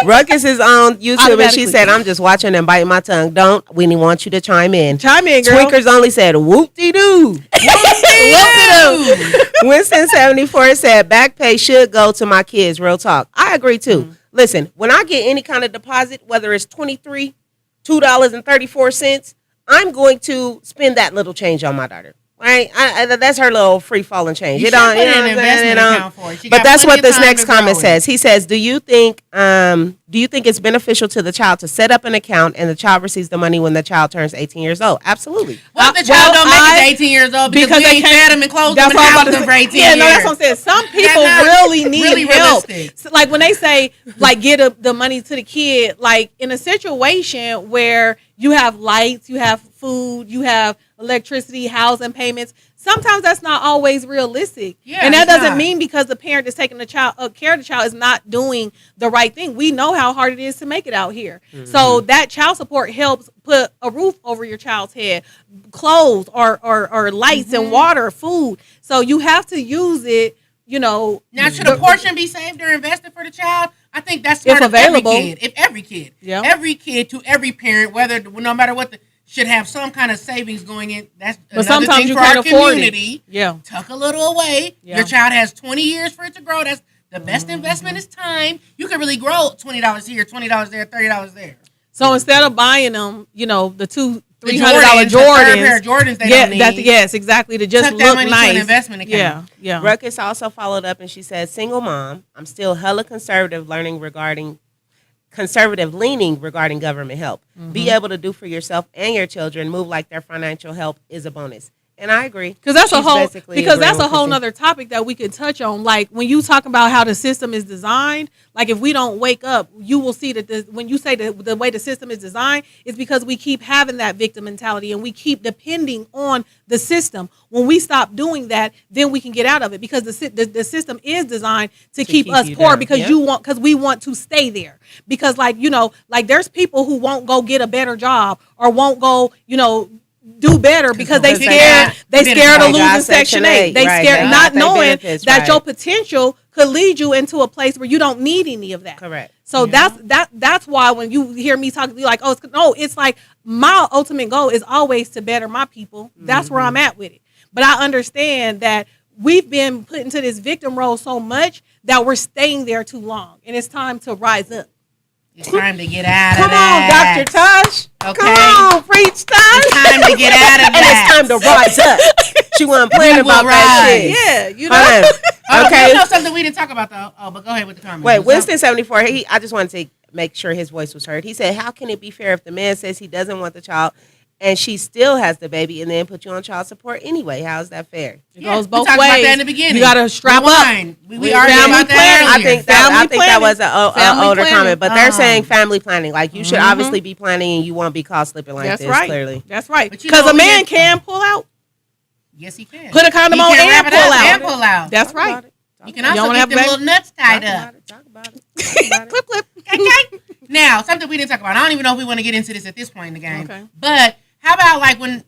Ruckus is on YouTube and she said, I'm just watching and biting my tongue. We didn't want you to chime in. Chime in, girl. Twinkers only said, whoop-de-doo. Whoop-de-doo. Winston74 said, back pay should go to my kids. Real talk. I agree, too. Mm-hmm. Listen, when I get any kind of deposit, whether it's $23, $2.34, I'm going to spend that little change on my daughter. Right, that's her little free falling change. But that's what this next comment says. He says, "Do you think it's beneficial to the child to set up an account and the child receives the money when the child turns 18 years old?" Absolutely. Well, the child don't make it 18 years old because we ain't fed them and clothed them and housed them for 18 years. Yeah, no, that's what I'm saying. Some people really need help. So, like when they say, like, get the money to the kid, like in a situation where you have lights, you have food, you have electricity, housing payments. Sometimes that's not always realistic. Yeah, and that doesn't mean because the parent is taking the child care of the child is not doing the right thing. We know how hard it is to make it out here. Mm-hmm. So that child support helps put a roof over your child's head, clothes or lights and water, food. So you have to use it, Now, should a portion be saved or invested for the child? I think that's smart if available. Every kid to every parent, no matter what should have some kind of savings going in. That's but another sometimes thing you for can't our afford community. it. Yeah. Tuck a little away. Yeah. Your child has 20 years for it to grow. That's the best investment is time. You can really grow $20 here, $20 there, $30 there. So instead of buying them, the $200-$300 Jordans they don't need. Yes, exactly. To just tuck look that money nice. to an investment account. Yeah. Ruckus also followed up and she said, single mom, I'm still hella conservative leaning regarding government help. Be able to do for yourself and your children, move like their financial help is a bonus. And I agree. Because that's a whole nother topic that we could touch on. Like when you talk about how the system is designed, like if we don't wake up, you will see that when you say the way the system is designed is because we keep having that victim mentality and we keep depending on the system. When we stop doing that, then we can get out of it because the system is designed to keep us poor down. Because we want to stay there. Because like there's people who won't go get a better job or won't go, do better because they scared of losing Section 8. They scared not knowing that your potential could lead you into a place where you don't need any of that. Correct. So that's why when you hear me talking, you're like, it's like my ultimate goal is always to better my people. That's where I'm at with it. But I understand that we've been put into this victim role so much that we're staying there too long, and it's time to rise up. It's time to get out of that. Come on, Dr. Tosh. Okay. Come on, preach, Tosh. It's time to get out of that. And it's time to rise up. She wasn't playing about that shit. Yeah, Okay. You know something we didn't talk about, though? Oh, but go ahead with the comment. Wait, Winston74, I just wanted to make sure his voice was heard. He said, how can it be fair if the man says he doesn't want the child and she still has the baby and then put you on child support anyway? How is that fair? It goes both ways. We talked about that in the beginning. You got to strap up. We argued about that earlier. I think that was an older comment, but they're saying family planning. Like you should obviously be planning and you won't be caught slipping like this, clearly. That's right. Because a man can pull out. Yes, he can. Put a condom on and pull out. That's right. You can also get them little nuts tied up. Talk about it. Clip. Okay. Now, something we didn't talk about. I don't even know if we want to get into this at this point in the game. Okay. But how about like when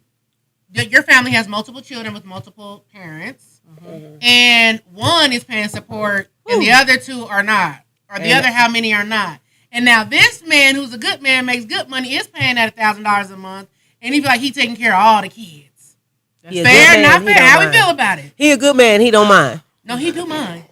your family has multiple children with multiple parents, and one is paying support and the other two are not, or the other how many are not? And now this man, who's a good man, makes good money, is paying that $1,000 a month, and he feel like he's taking care of all the kids. Fair, not fair. How we feel about it? He a good man. He don't mind. No, he do mind.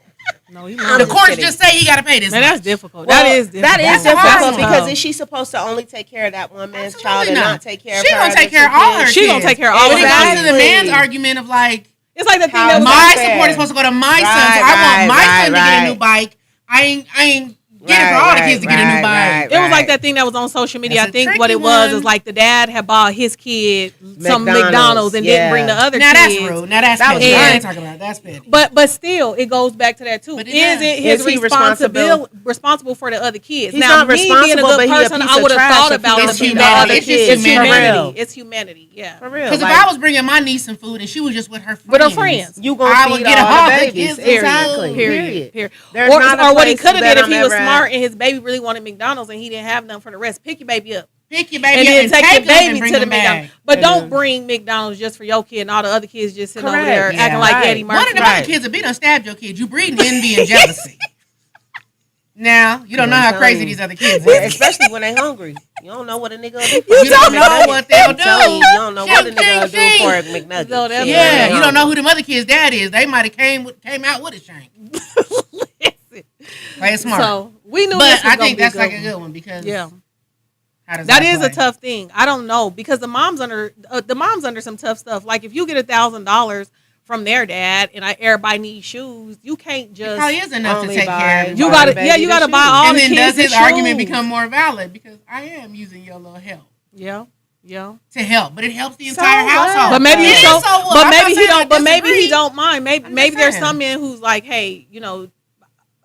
No, he the courts just say he got to pay this. Man, that's difficult. Well, that is difficult because is she supposed to only take care of that one man's child and not take care of her? She gonna take care of all her kids. She gonna take care of all her kids. But it goes to the man's argument of like, it's like the thing that my support is supposed to go to my son, so I want my son to get a new bike. I ain't getting for all the kids to get a new bike. It was like that thing that was on social media. I think what it was is like the dad had bought his kid some McDonald's and didn't bring the other kids. Now that's rude. Now that's petty. I ain't talking about that's petty. But still, it goes back to that too. Is it his responsible for the other kids? He's now, not me being a good person, I would have thought about the other kids. It's humanity. It's humanity. Yeah, for real. Because if I was bringing my niece some food and she was just with her friends, you gonna feed all the babies. Exactly. Period. Or what he could have did if he was smart and his baby really wanted McDonald's and he didn't have none for the rest. Pick your baby up. And then take the baby to the McDonald's. But don't bring McDonald's just for your kid and all the other kids just sitting over there acting like Eddie Murphy. One of the other kids will be done stabbed your kid. You breeding envy and jealousy. Now, you don't know how crazy these other kids are. Especially when they hungry. You don't know what a nigga will do. You don't know what they'll do. You don't know what a nigga will do for a McNugget. You don't know who the other kid's dad is. They might have came out with a shank. Play it smart. So we knew, but I think that's like a good one because that is a tough thing. I don't know because the mom's under some tough stuff. Like if you get $1,000 from their dad and everybody needs shoes, you can't just. It probably is enough to take care of. You gotta buy all the kids. And then does his shoes. Argument become more valid because I am using your little help. Yeah. To help, but it helps the entire household. But maybe he don't. But maybe he don't mind. Maybe there's some man who's like, hey,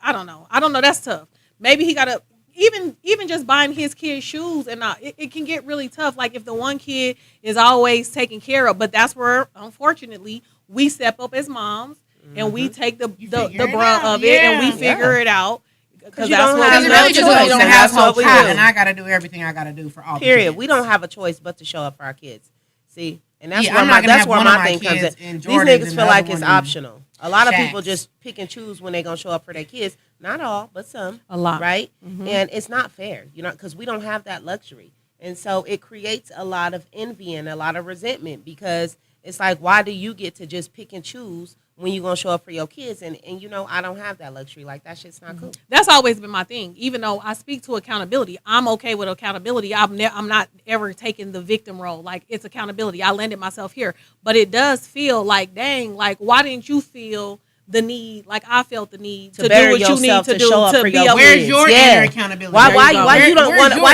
I don't know. That's tough. Maybe he gotta even just buying his kids shoes and it can get really tough. Like if the one kid is always taken care of, but that's where unfortunately we step up as moms and we take the brunt of it and we figure it out. Because that's what we really just goes to household child, and I got to do everything I got to do for all. Period. We don't have a choice but to show up for our kids. See, and that's where my thing comes in. These niggas feel like it's optional. A lot of people just pick and choose when they're gonna show up for their kids. Not all, but some. A lot, right? Mm-hmm. And it's not fair, because we don't have that luxury. And so it creates a lot of envy and a lot of resentment because it's like, why do you get to just pick and choose when you're going to show up for your kids? And I don't have that luxury. Like, that shit's not cool. That's always been my thing. Even though I speak to accountability, I'm okay with accountability. I'm not ever taking the victim role. Like, it's accountability. I landed myself here. But it does feel like, dang, like, why didn't you feel the need, like I felt the need to do what you need to do to be able. Where's your inner accountability? Why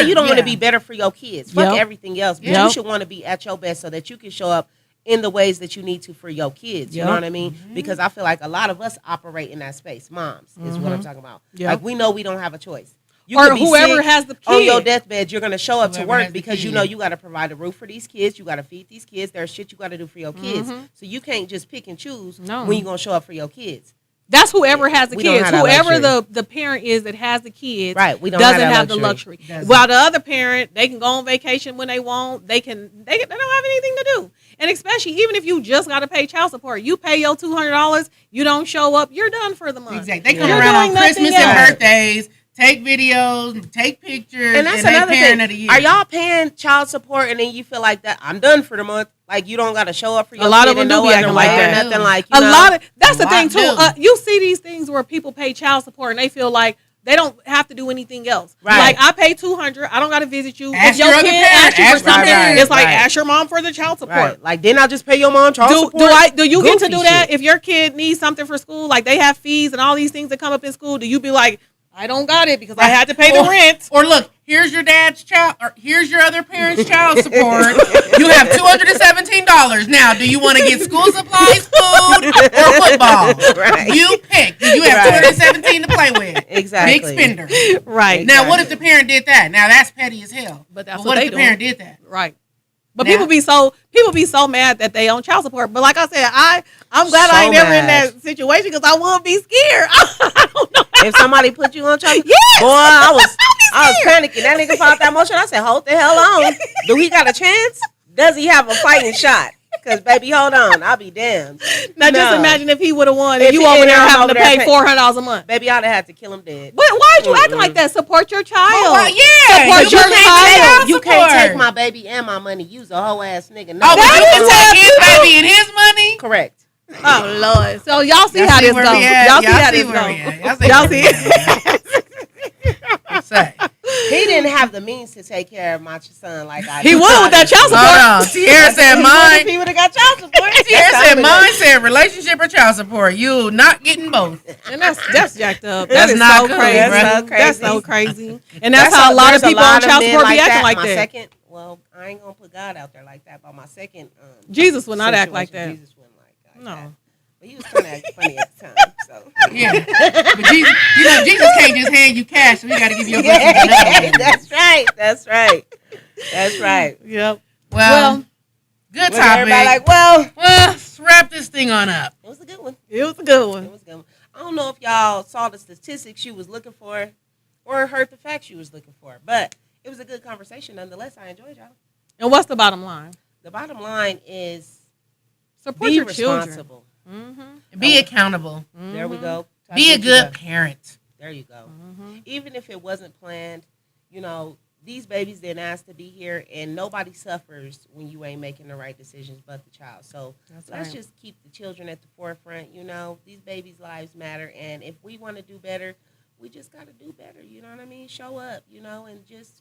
you don't want to be better for your kids? Fuck everything else. But you should want to be at your best so that you can show up in the ways that you need to for your kids. You know what I mean? Because I feel like a lot of us operate in that space. Moms is what I'm talking about. Like, we know we don't have a choice. Or whoever has the kid. On your deathbed, you're going to show up to work because you know you got to provide a roof for these kids. You got to feed these kids. There's shit you got to do for your kids. So you can't just pick and choose when you're going to show up for your kids. That's whoever has the kids. Whoever the parent is that has the kids doesn't have the luxury. While the other parent, they can go on vacation when they want. They don't have anything to do. And especially even if you just got to pay child support, you pay your $200, you don't show up, you're done for the month. Exactly. They come around on Christmas and birthdays. Take videos, take pictures, and that's another thing. Of the year. Are y'all paying child support and then you feel like that? I'm done for the month. Like, you don't got to show up for your a lot of them do be acting like that. Nothing like that's the thing too. You see these things where people pay child support and they feel like they don't have to do anything else. Right. Like, I pay $200. I don't got to visit you. Ask your kid asks you for something. It's like, ask your mom for the child support. Right. Like, didn't I just pay your mom child support? Do you get to do that if your kid needs something for school? Like, they have fees and all these things that come up in school. Do you be like, I don't got it because I had to pay the rent. Or look, here's your dad's child, or here's your other parent's child support. You have $217. Now, do you want to get school supplies, food, or football? Right. You pick. You have $217 to play with. Exactly. Big spender. Right. Now, what if the parent did that? Now, that's petty as hell. But that's what if the parent did that? Right. But people be so mad that they own child support. But like I said, I'm glad I ain't never in that situation because I would be scared. I don't know. If somebody put you on child support, yes. Boy, I was panicking. That nigga filed that motion. I said, hold the hell on. Do he got a chance? Does he have a fighting shot? Because, baby, hold on. I'll be damned. Now, just imagine if he would have won and you over there having to pay $400 a month. Baby, I'd have had to kill him dead. But why are you acting like that? Support your child. Support your child. You can't take my baby and my money. You's a whole ass nigga. No, but you can take his baby and his money? Correct. Oh, Lord. So, y'all see how this goes. Y'all see how this goes. Y'all see it. He didn't have the means to take care of my son like I did. He would with that child support. Hold on. Tierra said mine. He would have got child support. Tierra said mine said relationship or child support. You not getting both. And that's jacked up. That's not so crazy. That's so crazy. And that's how a lot of people on child support be acting like that. Well, I ain't gonna put God out there like that. But my second, Jesus would not act like that. Jesus wouldn't like that. No. But he was trying to act funny at the time. So yeah, but Jesus can't just hand you cash. So he got to give you a blessing. That's right. Yep. Well, good topic. Everybody like, well, let's wrap this thing on up. It was a good one. I don't know if y'all saw the statistics you was looking for or heard the facts you was looking for, but it was a good conversation nonetheless. I enjoyed y'all. And what's the bottom line? The bottom line is support be your responsible. Children. Mm-hmm. Be accountable. Mm-hmm. There we go. Be a good parent. There you go. Mm-hmm. Even if it wasn't planned, these babies didn't ask to be here, and nobody suffers when you ain't making the right decisions but the child. So let's just keep the children at the forefront. These babies' lives matter, and if we want to do better, we just got to do better. You know what I mean? Show up, and just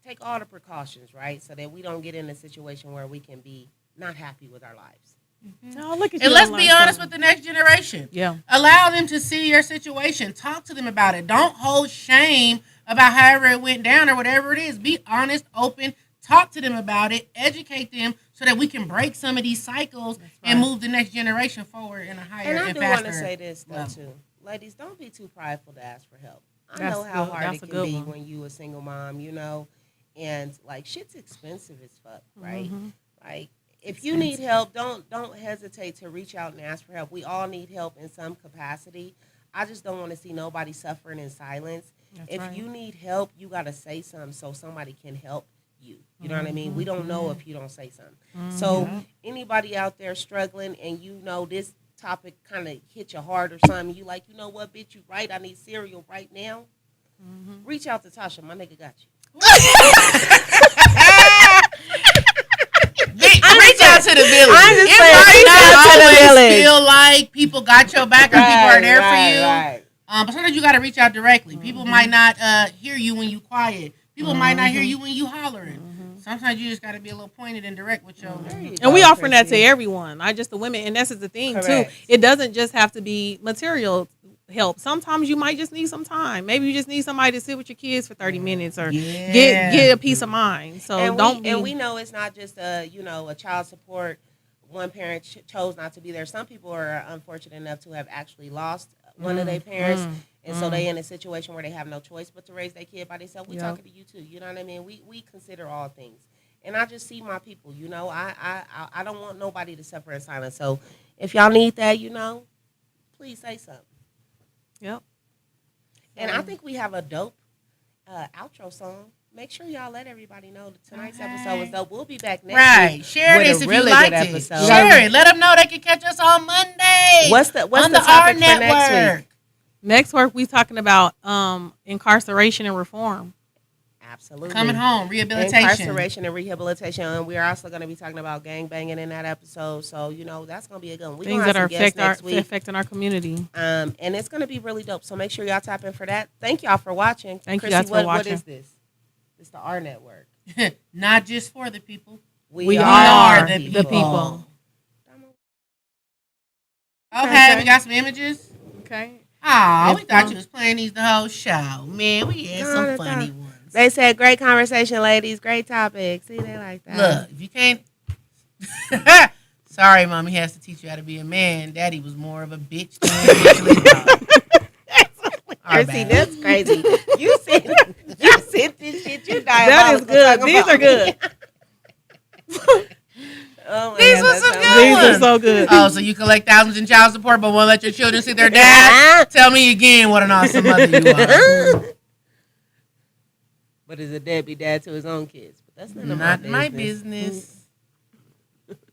take all the precautions, right, so that we don't get in a situation where we can be not happy with our lives. Mm-hmm. Oh, look at and let's be honest with the next generation. Yeah. Allow them to see your situation. Talk to them about it. Don't hold shame about however it went down or whatever it is. Be honest, open. Talk to them about it. Educate them so that we can break some of these cycles and move the next generation forward in a higher and faster. And I do want to say this, though, too. Ladies, don't be too prideful to ask for help. I know how hard it can be when you a single mom, and, like, shit's expensive as fuck, right? Mm-hmm. Like, if you need help, don't hesitate to reach out and ask for help. We all need help in some capacity. I just don't want to see nobody suffering in silence. If you need help, you got to say something so somebody can help you. You know what I mean? We don't know if you don't say something. Mm-hmm. So anybody out there struggling and this topic kind of hit you hard or something, you like, you know what, bitch, you right, I need cereal right now. Mm-hmm. Reach out to Tasha. My nigga got you. Reach out to the village. I'm just it saying, might reach out not to the always village. feel like people got your back or people are there for you. Right. But sometimes you got to reach out directly. People might not hear you when you quiet. People might not hear you when you hollering. Sometimes you just got to be a little pointed and direct with your. And we offering that to everyone, not just the women. And that's the thing too. It doesn't just have to be material help. Sometimes you might just need some time. Maybe you just need somebody to sit with your kids for 30 minutes or get a peace of mind. So and we know it's not just a child support. One parent chose not to be there. Some people are unfortunate enough to have actually lost one of their parents. And so they in a situation where they have no choice but to raise their kid by themselves. We talking to you too. You know what I mean? We consider all things. And I just see my people, I don't want nobody to suffer in silence. So if y'all need that, please say something. Yep. And I think we have a dope outro song. Make sure y'all let everybody know that tonight's episode was dope. We'll be back next week. Share this if you liked it. Share it. Let them know they can catch us on Monday. What's the topic for next week? Next week, we're talking about incarceration and reform. Absolutely. Coming home, rehabilitation. Incarceration and rehabilitation. And we're also going to be talking about gang banging in that episode. So, that's going to be a good one. Things that are affecting our community. And it's going to be really dope. So make sure y'all tap in for that. Thank y'all for watching. Thank you guys for watching. What is this? It's the AHRRR Network. Not just for the people. We are the people. Okay, we got some images. Okay. Oh, we thought you was playing these the whole show. Man, we had some funny ones. They said, great conversation, ladies. Great topic. See, they like that. Look, if you can't... Sorry, Mommy has to teach you how to be a man. Daddy was more of a bitch than See, that's crazy. You said this shit. You diabolical. That is good. These are good. These were some good ones. These are so good. Oh, so you collect thousands in child support but won't let your children see their dad? Tell me again what an awesome mother you are. But is a deadbeat dad to his own kids? But that's not my business.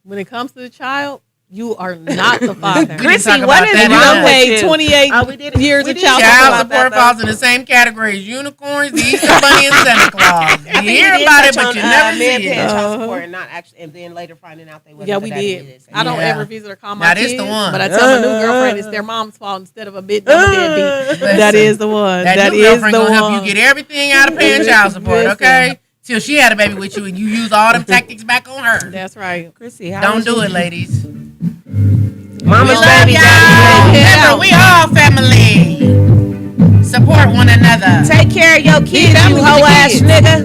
When it comes to the child, you are not the father. Chrissy, what is wrong with you? 28 years of child support falls in the same category as unicorns, the Easter Bunny, and Santa Claus. You hear about it, but you never see it. Child support and not actually, and then later finding out they wasn't. Yeah, we did. I don't ever visit or call my kids. That is the one. But I tell my new girlfriend it's their mom's fault instead of a bit deadbeat. That is the one. That new girlfriend gonna help you get everything out of paying child support, okay? Till she had a baby with you and you use all them tactics back on her. That's right. Chrissy, don't do it, ladies. Mama's baby, remember, we all family. Support one another. Take care of your kids, you hoe ass nigga.